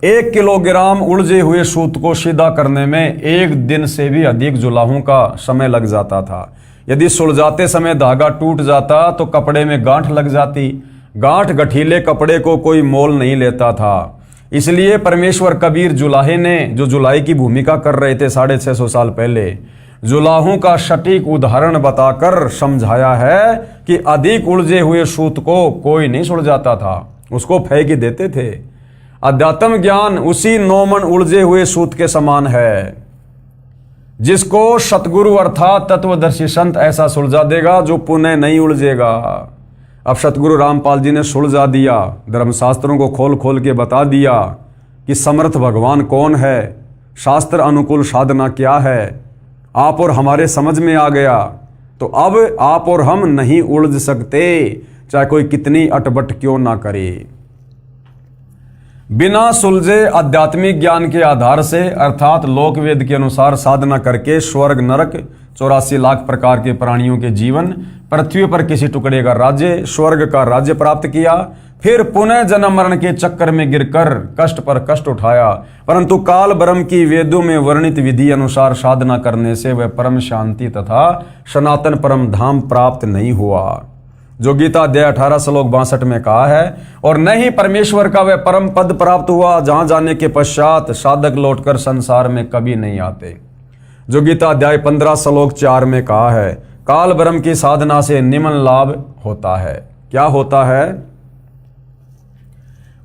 1 किलोग्राम उलझे हुए सूत को सीधा करने में 1 दिन से भी अधिक जुलाहों का समय लग जाता था। यदि सुलझाते समय धागा टूट जाता तो कपड़े में गांठ लग जाती। गांठ गठीले कपड़े को कोई मोल नहीं लेता था। इसलिए परमेश्वर कबीर जुलाहे ने, जो जुलाई की भूमिका कर रहे थे 650 साल पहले, जुलाहों का सटीक उदाहरण बताकर समझाया है कि अधिक उलझे हुए सूत को कोई नहीं सुलझाता था, उसको फेंक ही देते थे। अध्यात्म ज्ञान उसी 9 मन उलझे हुए सूत के समान है, जिसको सतगुरु अर्थात तत्वदर्शी संत ऐसा सुलझा देगा जो पुनः नहीं उलझेगा। अब सतगुरु रामपाल जी ने सुलझा दिया, धर्मशास्त्रों को खोल खोल के बता दिया कि समर्थ भगवान कौन है, शास्त्र अनुकूल साधना क्या है। आप और हमारे समझ में आ गया, तो अब आप और हम नहीं उलझ सकते, चाहे कोई कितनी अटबट क्यों ना करे। बिना सुलझे आध्यात्मिक ज्ञान के आधार से अर्थात लोकवेद के अनुसार साधना करके स्वर्ग नरक 84 लाख प्रकार के प्राणियों के जीवन, पृथ्वी पर किसी टुकड़े का राज्य, स्वर्ग का राज्य प्राप्त किया, फिर पुनः जन्म मरण के चक्कर में गिरकर कष्ट पर कष्ट उठाया, परंतु काल ब्रह्म की वेदों में वर्णित विधि अनुसार साधना करने से वह परम शांति तथा सनातन परम धाम प्राप्त नहीं हुआ, जो गीता अध्याय 18 श्लोक 62 में कहा है। और न ही परमेश्वर का वह परम पद प्राप्त हुआ जहां जाने के पश्चात साधक लौटकर संसार में कभी नहीं आते, जो गीता अध्याय 15 श्लोक 4 में कहा है। काल ब्रह्म की साधना से निम्न लाभ होता है। क्या होता है?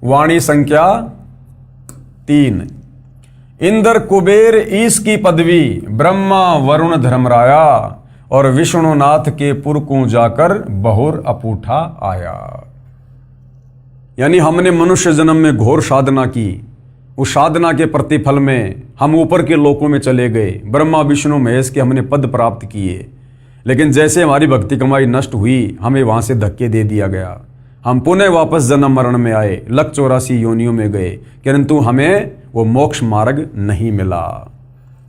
वाणी संख्या 3। इंद्र कुबेर ईश की पदवी, ब्रह्मा वरुण धर्मराया, और विष्णुनाथ के पुर को जाकर बहुर अपूठा आया। यानी हमने मनुष्य जन्म में घोर साधना की, उस साधना के प्रतिफल में हम ऊपर के लोकों में चले गए, ब्रह्मा विष्णु महेश के हमने पद प्राप्त किए। लेकिन जैसे हमारी भक्ति कमाई नष्ट हुई, हमें वहां से धक्के दे दिया गया, हम पुनः वापस जन्म मरण में आए, लख 84 योनियों में गए, किंतु हमें वो मोक्ष मार्ग नहीं मिला।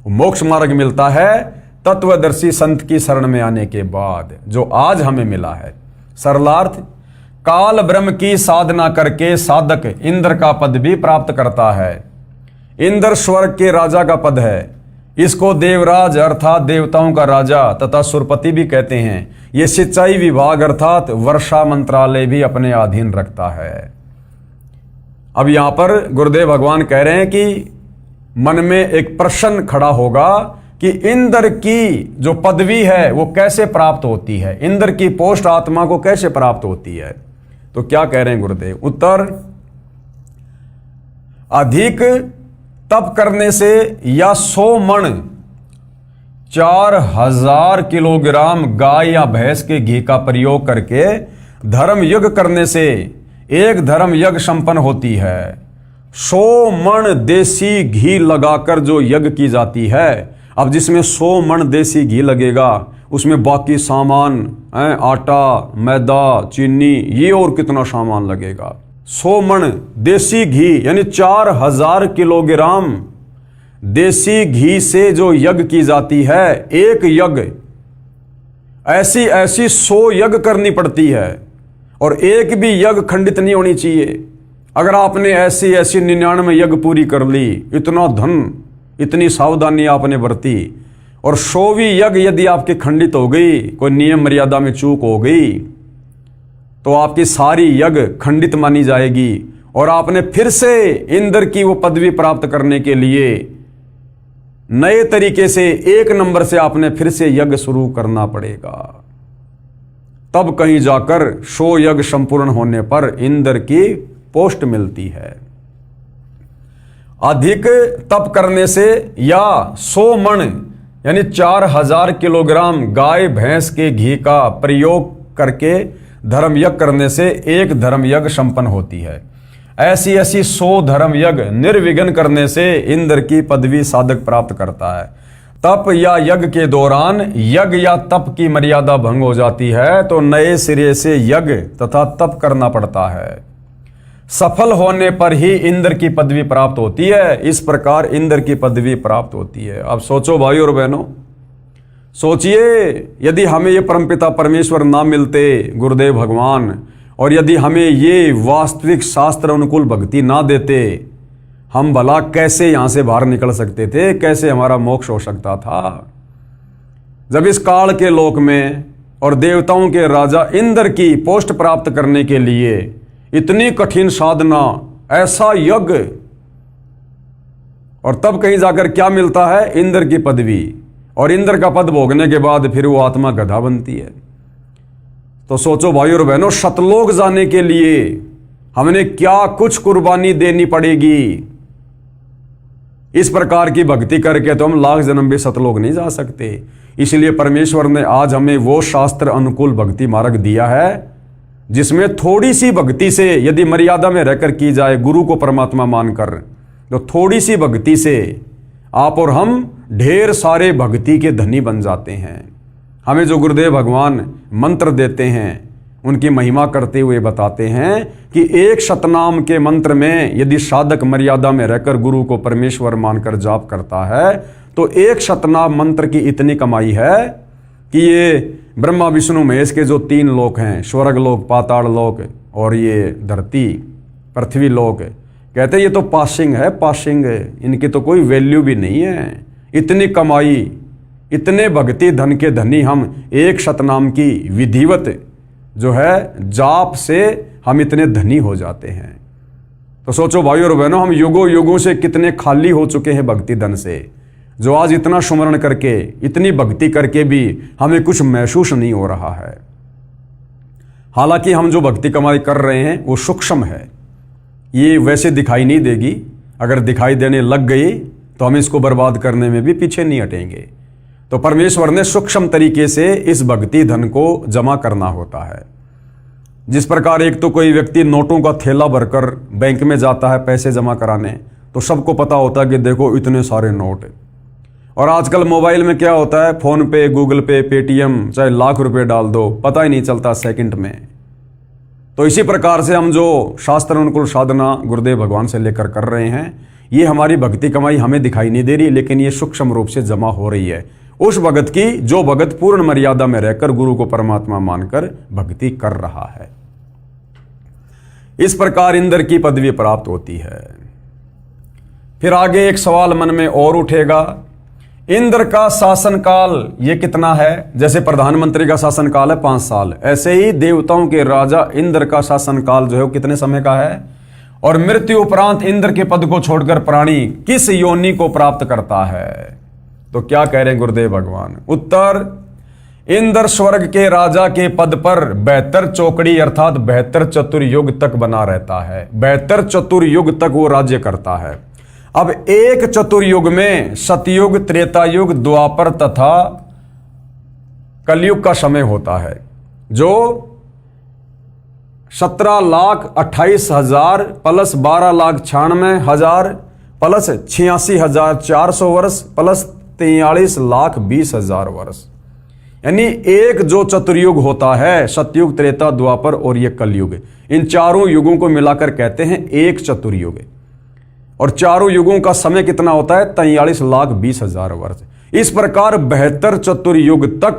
वो मोक्ष मार्ग मिलता है तत्वदर्शी संत की शरण में आने के बाद, जो आज हमें मिला है। सरलार्थ, काल ब्रह्म की साधना करके साधक इंद्र का पद भी प्राप्त करता है। इंद्र स्वर्ग के राजा का पद है। इसको देवराज अर्थात देवताओं का राजा तथा सुरपति भी कहते हैं। ये सिंचाई विभाग अर्थात वर्षा मंत्रालय भी अपने अधीन रखता है। अब यहां पर गुरुदेव भगवान कह रहे हैं कि मन में एक प्रश्न खड़ा होगा कि इंद्र की जो पदवी है वो कैसे प्राप्त होती है, इंद्र की पोस्ट आत्मा को कैसे प्राप्त होती है। तो क्या कह रहे हैं गुरुदेव? उत्तर, अधिक तप करने से या 100 मण 4000 किलोग्राम गाय या भैंस के घी का प्रयोग करके धर्म यज्ञ करने से एक धर्म यज्ञ संपन्न होती है। 100 मण देसी घी लगाकर जो यज्ञ की जाती है, अब जिसमें 100 मण देसी घी लगेगा, उसमें बाकी सामान आटा, मैदा, चीनी, ये और कितना सामान लगेगा। 100 मण देसी घी यानी 4000 किलोग्राम देसी घी से जो यज्ञ की जाती है, एक यज्ञ ऐसी 100 यज्ञ करनी पड़ती है, और एक भी यज्ञ खंडित नहीं होनी चाहिए। अगर आपने ऐसी 99 यज्ञ पूरी कर ली, इतना धन, इतनी सावधानी आपने बरती, और 100वीं यज्ञ यदि आपकी खंडित हो गई, कोई नियम मर्यादा में चूक हो गई, तो आपकी सारी यज्ञ खंडित मानी जाएगी और आपने फिर से इंद्र की वो पदवी प्राप्त करने के लिए नए तरीके से 1 नंबर से आपने फिर से यज्ञ शुरू करना पड़ेगा। तब कहीं जाकर 100 यज्ञ संपूर्ण होने पर इंद्र की पोस्ट मिलती है। अधिक तप करने से या 100 मण यानी 4000 किलोग्राम गाय भैंस के घी का प्रयोग करके धर्म यज्ञ करने से एक धर्म यज्ञ संपन्न होती है। ऐसी 100 धर्म यज्ञ निर्विघ्न करने से इंद्र की पदवी साधक प्राप्त करता है। तप या यज्ञ के दौरान यज्ञ या तप की मर्यादा भंग हो जाती है तो नए सिरे से यज्ञ तथा तप करना पड़ता है। सफल होने पर ही इंद्र की पदवी प्राप्त होती है। इस प्रकार इंद्र की पदवी प्राप्त होती है। अब सोचो भाई और बहनों, सोचिए यदि हमें ये परमपिता परमेश्वर ना मिलते, गुरुदेव भगवान, और यदि हमें ये वास्तविक शास्त्र अनुकूल भक्ति ना देते, हम भला कैसे यहां से बाहर निकल सकते थे, कैसे हमारा मोक्ष हो सकता था। जब इस काल के लोक में और देवताओं के राजा इंद्र की पोस्ट प्राप्त करने के लिए इतनी कठिन साधना, ऐसा यज्ञ, और तब कहीं जाकर क्या मिलता है, इंद्र की पदवी, और इंद्र का पद भोगने के बाद फिर वो आत्मा गधा बनती है। तो सोचो भाई और बहनों, सतलोक जाने के लिए हमने क्या कुछ कुर्बानी देनी पड़ेगी। इस प्रकार की भक्ति करके तो हम लाख जन्म भी सतलोक नहीं जा सकते। इसलिए परमेश्वर ने आज हमें वो शास्त्र अनुकूल भक्ति मार्ग दिया है जिसमें थोड़ी सी भक्ति से यदि मर्यादा में रहकर की जाए, गुरु को परमात्मा मानकर, तो थोड़ी सी भक्ति से आप और हम ढेर सारे भक्ति के धनी बन जाते हैं। हमें जो गुरुदेव भगवान मंत्र देते हैं उनकी महिमा करते हुए बताते हैं कि एक शतनाम के मंत्र में यदि साधक मर्यादा में रहकर गुरु को परमेश्वर मानकर जाप करता है तो एक शतनाम मंत्र की इतनी कमाई है कि ये ब्रह्मा विष्णु महेश के जो 3 लोक हैं, स्वर्ग लोक, पाताल लोक और ये धरती पृथ्वी लोक, कहते हैं ये तो पासिंग है, पासिंग है, इनकी तो कोई वैल्यू भी नहीं है। इतनी कमाई, इतने भक्ति धन के धनी हम एक शतनाम की विधिवत जो है जाप से हम इतने धनी हो जाते हैं। तो सोचो भाई और बहनों, हम युगों युगों से कितने खाली हो चुके हैं भक्ति धन से, जो आज इतना सुमरण करके, इतनी भक्ति करके भी हमें कुछ महसूस नहीं हो रहा है। हालांकि हम जो भक्ति कमाई कर रहे हैं वो सूक्ष्म है, ये वैसे दिखाई नहीं देगी। अगर दिखाई देने लग गई तो हम इसको बर्बाद करने में भी पीछे नहीं हटेंगे। तो परमेश्वर ने सूक्ष्म तरीके से इस भक्ति धन को जमा करना होता है। जिस प्रकार एक तो कोई व्यक्ति नोटों का थैला भरकर बैंक में जाता है पैसे जमा कराने, तो सबको पता होता है कि देखो इतने सारे नोट। और आजकल मोबाइल में क्या होता है, फोन पे, गूगल पे, पेटीएम, चाहे लाख रुपए डाल दो, पता ही नहीं चलता सेकंड में। तो इसी प्रकार से हम जो शास्त्र अनुकूल साधना गुरुदेव भगवान से लेकर कर रहे हैं, ये हमारी भक्ति कमाई हमें दिखाई नहीं दे रही, लेकिन ये सूक्ष्म रूप से जमा हो रही है उस भगत की जो भगत पूर्ण मर्यादा में रहकर गुरु को परमात्मा मानकर भक्ति कर रहा है। इस प्रकार इंद्र की पदवी प्राप्त होती है। फिर आगे एक सवाल मन में और उठेगा, इंद्र का शासन काल ये कितना है? जैसे प्रधानमंत्री का शासन काल है 5 साल, ऐसे ही देवताओं के राजा इंद्र का शासन काल जो है वो कितने समय का है? और मृत्यु उपरांत इंद्र के पद को छोड़कर प्राणी किस योनि को प्राप्त करता है? तो क्या कह रहे हैं गुरुदेव भगवान? उत्तर, इंद्र स्वर्ग के राजा के पद पर 72 चौकड़ी अर्थात 72 चतुर्युग तक बना रहता है। 72 चतुर्युग तक वो राज्य करता है। अब एक चतुर्युग में सतयुग, त्रेतायुग, द्वापर तथा कलयुग का समय होता है, जो 17,28,000 प्लस 12,96,000 प्लस 86,400 वर्ष प्लस 43,20,000 वर्ष, यानी एक जो चतुर्युग होता है, सतयुग, त्रेता, द्वापर और ये कलयुग, इन चारों युगों को मिलाकर कहते हैं एक चतुर्युग। और चारों युगों का समय कितना होता है? 43,20,000 वर्ष। इस प्रकार 72 चतुर्युग तक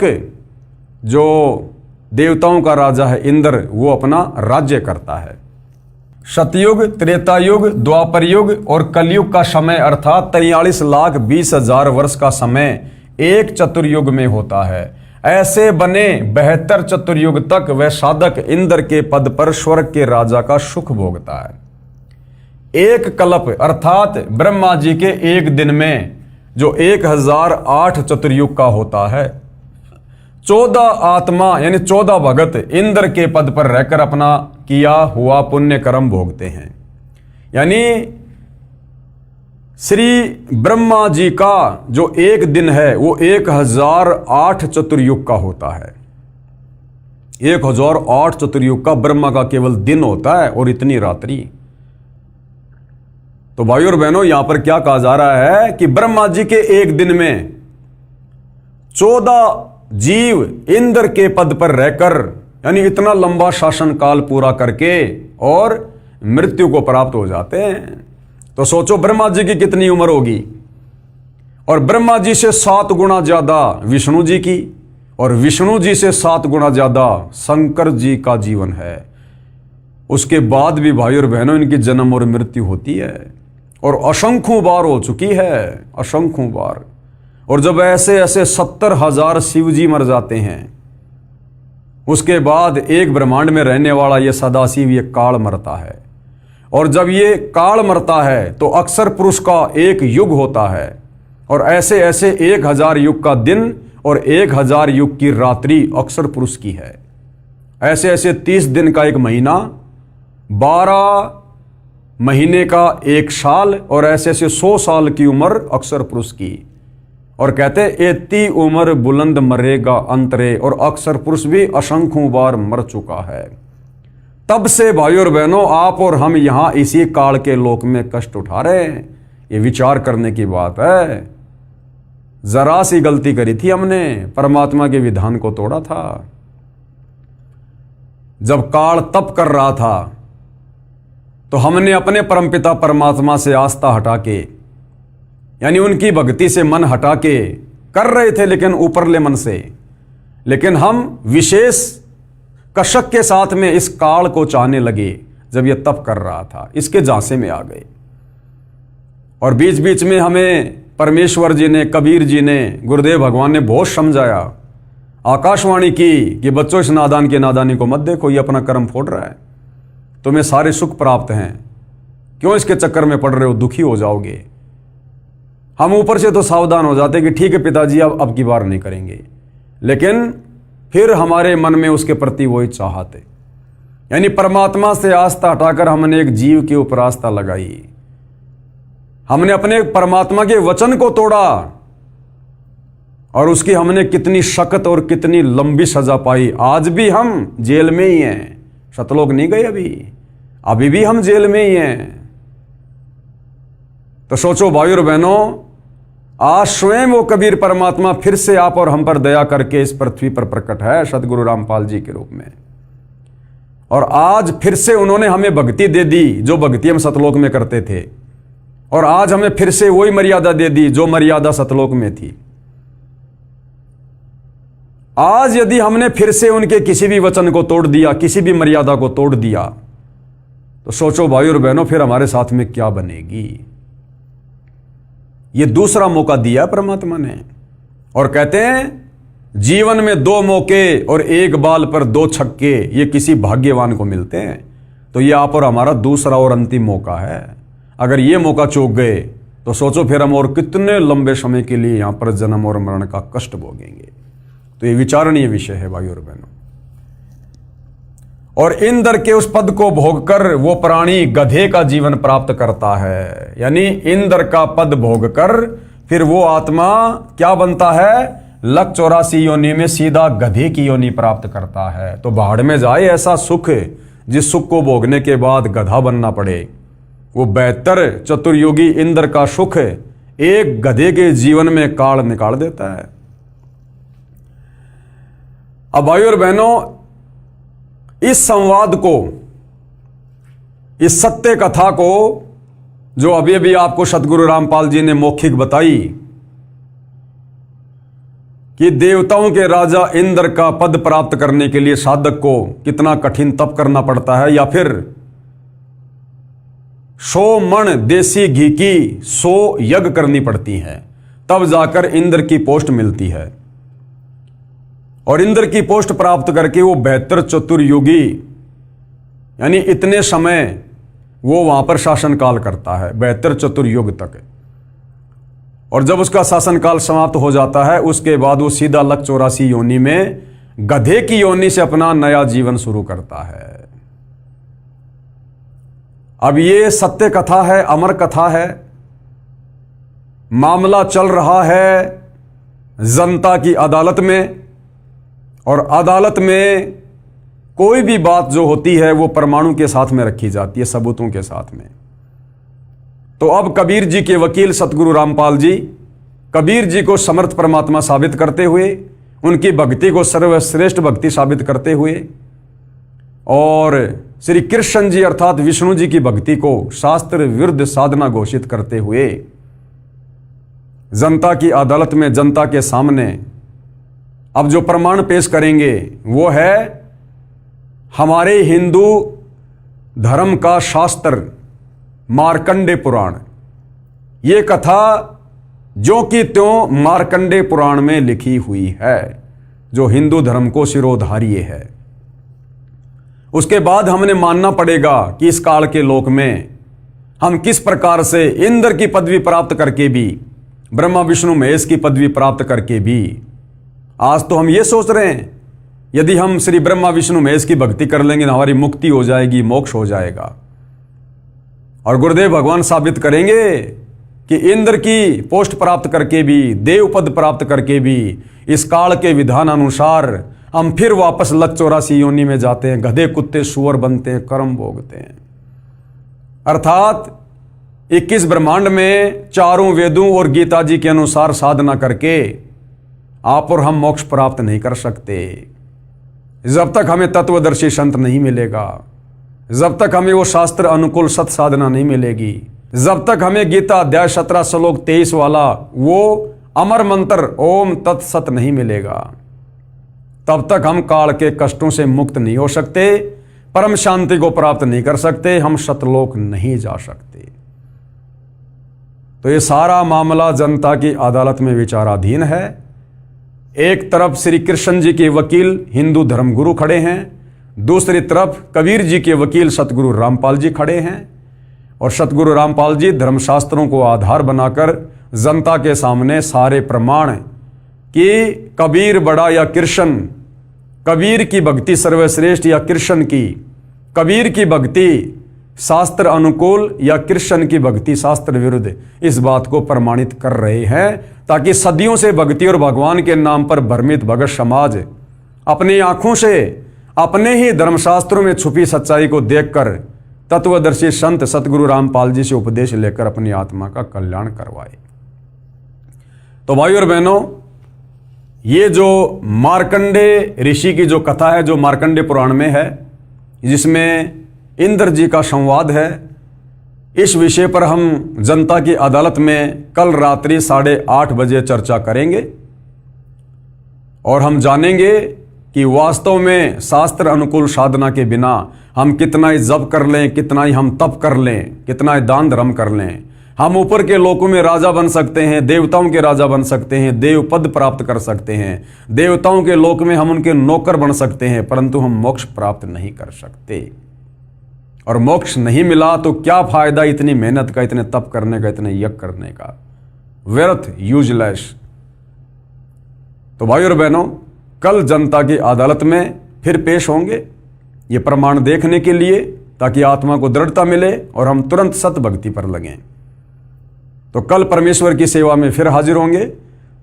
जो देवताओं का राजा है इंद्र, वो अपना राज्य करता है। सतयुग, त्रेतायुग, द्वापर युग और कलयुग का समय अर्थात 43,20,000 वर्ष का समय एक चतुर्युग में होता है। ऐसे बने 72 चतुर्युग तक वह साधक इंद्र के पद पर स्वर्ग के राजा का सुख भोगता है। एक कल्प अर्थात ब्रह्मा जी के एक दिन में जो 1008 चतुर्युग का होता है, 14 आत्मा यानी 14 भगत इंद्र के पद पर रहकर अपना किया हुआ पुण्य कर्म भोगते हैं। यानी श्री ब्रह्मा जी का जो एक दिन है वो 1008 चतुर्युग का होता है। 1008 चतुर्युग का ब्रह्मा का केवल दिन होता है और इतनी रात्रि। तो भाई और बहनों, यहां पर क्या कहा जा रहा है कि ब्रह्मा जी के एक दिन में 14 जीव इंद्र के पद पर रहकर, यानी इतना लंबा शासन काल पूरा करके और मृत्यु को प्राप्त हो जाते हैं। तो सोचो ब्रह्मा जी की कितनी उम्र होगी, और ब्रह्मा जी से 7 गुना ज्यादा विष्णु जी की, और विष्णु जी से 7 गुना ज्यादा शंकर जी का जीवन है। उसके बाद भी भाई और बहनों इनकी जन्म और मृत्यु होती है, और असंख्यों बार हो चुकी है, असंख्यों बार। और जब ऐसे ऐसे 70,000 शिव जी मर जाते हैं, उसके बाद एक ब्रह्मांड में रहने वाला ये सदाशिव, ये काल मरता है। और जब ये काल मरता है तो अक्षर पुरुष का एक युग होता है, और ऐसे ऐसे 1000 युग का दिन और 1000 युग की रात्रि अक्षर पुरुष की है। ऐसे ऐसे 30 दिन का एक महीना, 12 महीने का एक साल, और ऐसे ऐसे 100 साल की उम्र अक्षर पुरुष की। और कहते एती उम्र बुलंद मरेगा अंतरे, और अक्षर पुरुष भी असंख्यों बार मर चुका है। तब से भाई और बहनों आप और हम यहां इसी काल के लोक में कष्ट उठा रहे हैं। ये विचार करने की बात है। जरा सी गलती करी थी हमने, परमात्मा के विधान को तोड़ा था। जब काल तप कर रहा था तो हमने अपने परमपिता परमात्मा से आस्था हटा के, यानी उनकी भक्ति से मन हटा के कर रहे थे, लेकिन ऊपरले मन से। लेकिन हम विशेष कशक के साथ में इस काल को चाहने लगे जब यह तप कर रहा था, इसके झांसे में आ गए। और बीच बीच में हमें परमेश्वर जी ने, कबीर जी ने, गुरुदेव भगवान ने बहुत समझाया, आकाशवाणी की कि बच्चों इस नादान की नादानी को मत देखो, ये अपना कर्म फोड़ रहा है, तुम्हें सारे सुख प्राप्त हैं, क्यों इसके चक्कर में पड़ रहे हो, दुखी हो जाओगे। हम ऊपर से तो सावधान हो जाते कि ठीक है पिताजी अब की बार नहीं करेंगे, लेकिन फिर हमारे मन में उसके प्रति वही चाहत है। यानी परमात्मा से आस्था हटाकर हमने एक जीव के ऊपर आस्था लगाई, हमने अपने परमात्मा के वचन को तोड़ा, और उसकी हमने कितनी सख्त और कितनी लंबी सजा पाई। आज भी हम जेल में ही हैं, सतलोक नहीं गए अभी भी हम जेल में ही हैं। तो सोचो भाई और बहनों, आज स्वयं वो कबीर परमात्मा फिर से आप और हम पर दया करके इस पृथ्वी पर प्रकट है सतगुरु रामपाल जी के रूप में। और आज फिर से उन्होंने हमें भक्ति दे दी जो भक्ति हम सतलोक में करते थे, और आज हमें फिर से वही मर्यादा दे दी जो मर्यादा सतलोक में थी। आज यदि हमने फिर से उनके किसी भी वचन को तोड़ दिया, किसी भी मर्यादा को तोड़ दिया, तो सोचो भाई और बहनों फिर हमारे साथ में क्या बनेगी। ये दूसरा मौका दिया परमात्मा ने, और कहते हैं जीवन में 2 मौके और एक बाल पर 2 छक्के ये किसी भाग्यवान को मिलते हैं। तो ये आप और हमारा दूसरा और अंतिम मौका है। अगर ये मौका चूक गए तो सोचो फिर हम और कितने लंबे समय के लिए यहां पर जन्म और मरण का कष्ट भोगेंगे। तो ये विचारणीय विषय है भाई और बहनों। और इंद्र के उस पद को भोगकर वो प्राणी गधे का जीवन प्राप्त करता है। यानी इंद्र का पद भोगकर फिर वो आत्मा क्या बनता है, 184 योनि में सीधा गधे की योनि प्राप्त करता है। तो भाड़ में जाए ऐसा सुख जिस सुख को भोगने के बाद गधा बनना पड़े। वो 72 चतुर्युगी इंद्र का सुख एक गधे के जीवन में काल निकाल देता है। अब भाई और बहनों, इस संवाद को, इस सत्य कथा को जो अभी अभी आपको सतगुरु रामपाल जी ने मौखिक बताई कि देवताओं के राजा इंद्र का पद प्राप्त करने के लिए साधक को कितना कठिन तप करना पड़ता है, या फिर 100 मण देसी घी की 100 यज्ञ करनी पड़ती हैं, तब जाकर इंद्र की पोस्ट मिलती है। और इंद्र की पोस्ट प्राप्त करके वो 72 चतुर्युगी, यानी इतने समय वो वहाँ पर शासनकाल करता है 72 चतुर्युग तक। और जब उसका शासनकाल समाप्त हो जाता है उसके बाद वो सीधा लक 84 योनि में गधे की योनि से अपना नया जीवन शुरू करता है। अब ये सत्य कथा है, अमर कथा है। मामला चल रहा है जनता की अदालत में, और अदालत में कोई भी बात जो होती है वो परमाणु के साथ में रखी जाती है, सबूतों के साथ में। तो अब कबीर जी के वकील सतगुरु रामपाल जी कबीर जी को समर्थ परमात्मा साबित करते हुए, उनकी भक्ति को सर्वश्रेष्ठ भक्ति साबित करते हुए, और श्री कृष्ण जी अर्थात विष्णु जी की भक्ति को शास्त्र विरुद्ध साधना घोषित करते हुए जनता की अदालत में, जनता के सामने अब जो प्रमाण पेश करेंगे वो है हमारे हिंदू धर्म का शास्त्र मार्कंडे पुराण। ये कथा जो कि त्यों मार्कंडे पुराण में लिखी हुई है, जो हिंदू धर्म को शिरोधार्य है। उसके बाद हमने मानना पड़ेगा कि इस काल के लोक में हम किस प्रकार से इंद्र की पदवी प्राप्त करके भी, ब्रह्मा विष्णु महेश की पदवी प्राप्त करके भी, आज तो हम ये सोच रहे हैं यदि हम श्री ब्रह्मा विष्णु महेश की भक्ति कर लेंगे तो हमारी मुक्ति हो जाएगी, मोक्ष हो जाएगा। और गुरुदेव भगवान साबित करेंगे कि इंद्र की पोस्ट प्राप्त करके भी, देव पद प्राप्त करके भी, इस काल के विधान अनुसार हम फिर वापस लक 84 योनि में जाते हैं, गधे कुत्ते सुअर बनते हैं, कर्म भोगते हैं। अर्थात 21 ब्रह्मांड में चारों वेदों और गीता जी के अनुसार साधना करके आप और हम मोक्ष प्राप्त नहीं कर सकते जब तक हमें तत्वदर्शी संत नहीं मिलेगा, जब तक हमें वो शास्त्र अनुकूल सत साधना नहीं मिलेगी, जब तक हमें गीता अध्याय 17 श्लोक 23 वाला वो अमर मंत्र ओम तत्सत नहीं मिलेगा, तब तक हम काल के कष्टों से मुक्त नहीं हो सकते, परम शांति को प्राप्त नहीं कर सकते, हम सतलोक नहीं जा सकते। तो ये सारा मामला जनता की अदालत में विचाराधीन है। एक तरफ श्री कृष्ण जी के वकील हिंदू धर्मगुरु खड़े हैं, दूसरी तरफ कबीर जी के वकील सतगुरु रामपाल जी खड़े हैं, और सतगुरु रामपाल जी धर्मशास्त्रों को आधार बनाकर जनता के सामने सारे प्रमाण कि कबीर बड़ा या कृष्ण, कबीर की भक्ति सर्वश्रेष्ठ या कृष्ण की, कबीर की भक्ति शास्त्र अनुकूल या कृष्ण की भक्ति शास्त्र विरुद्ध, इस बात को प्रमाणित कर रहे हैं, ताकि सदियों से भक्ति और भगवान के नाम पर भ्रमित भगत समाज अपनी आंखों से अपने ही धर्मशास्त्रों में छुपी सच्चाई को देखकर तत्वदर्शी संत सतगुरु रामपाल जी से उपदेश लेकर अपनी आत्मा का कल्याण करवाए। तो भाई और बहनों, ये जो मार्कंडे ऋषि की जो कथा है, जो मार्कंडे पुराण में है, जिसमें इंद्र जी का संवाद है, इस विषय पर हम जनता की अदालत में कल रात्रि 8:30 बजे चर्चा करेंगे, और हम जानेंगे कि वास्तव में शास्त्र अनुकूल साधना के बिना हम कितना ही जप कर लें, कितना ही हम तप कर लें, कितना ही दान धर्म कर लें, हम ऊपर के लोकों में राजा बन सकते हैं, देवताओं के राजा बन सकते हैं, देव पद प्राप्त कर सकते हैं, देवताओं के लोक में हम उनके नौकर बन सकते हैं, परंतु हम मोक्ष प्राप्त नहीं कर सकते। और मोक्ष नहीं मिला तो क्या फायदा इतनी मेहनत का, इतने तप करने का, इतने यज्ञ करने का, व्यर्थ, यूजलेस। तो भाई और बहनों, कल जनता की अदालत में फिर पेश होंगे ये प्रमाण देखने के लिए, ताकि आत्मा को दृढ़ता मिले और हम तुरंत सत भक्ति पर लगें। तो कल परमेश्वर की सेवा में फिर हाजिर होंगे।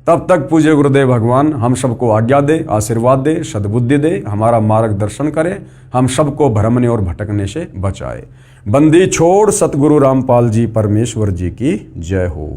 तब तक पूज्य गुरुदेव भगवान हम सबको आज्ञा दे, आशीर्वाद दे, सद्बुद्धि दे, हमारा मार्गदर्शन करे, हम सबको भ्रमने और भटकने से बचाए। बंदी छोड़ सतगुरु रामपाल जी परमेश्वर जी की जय हो।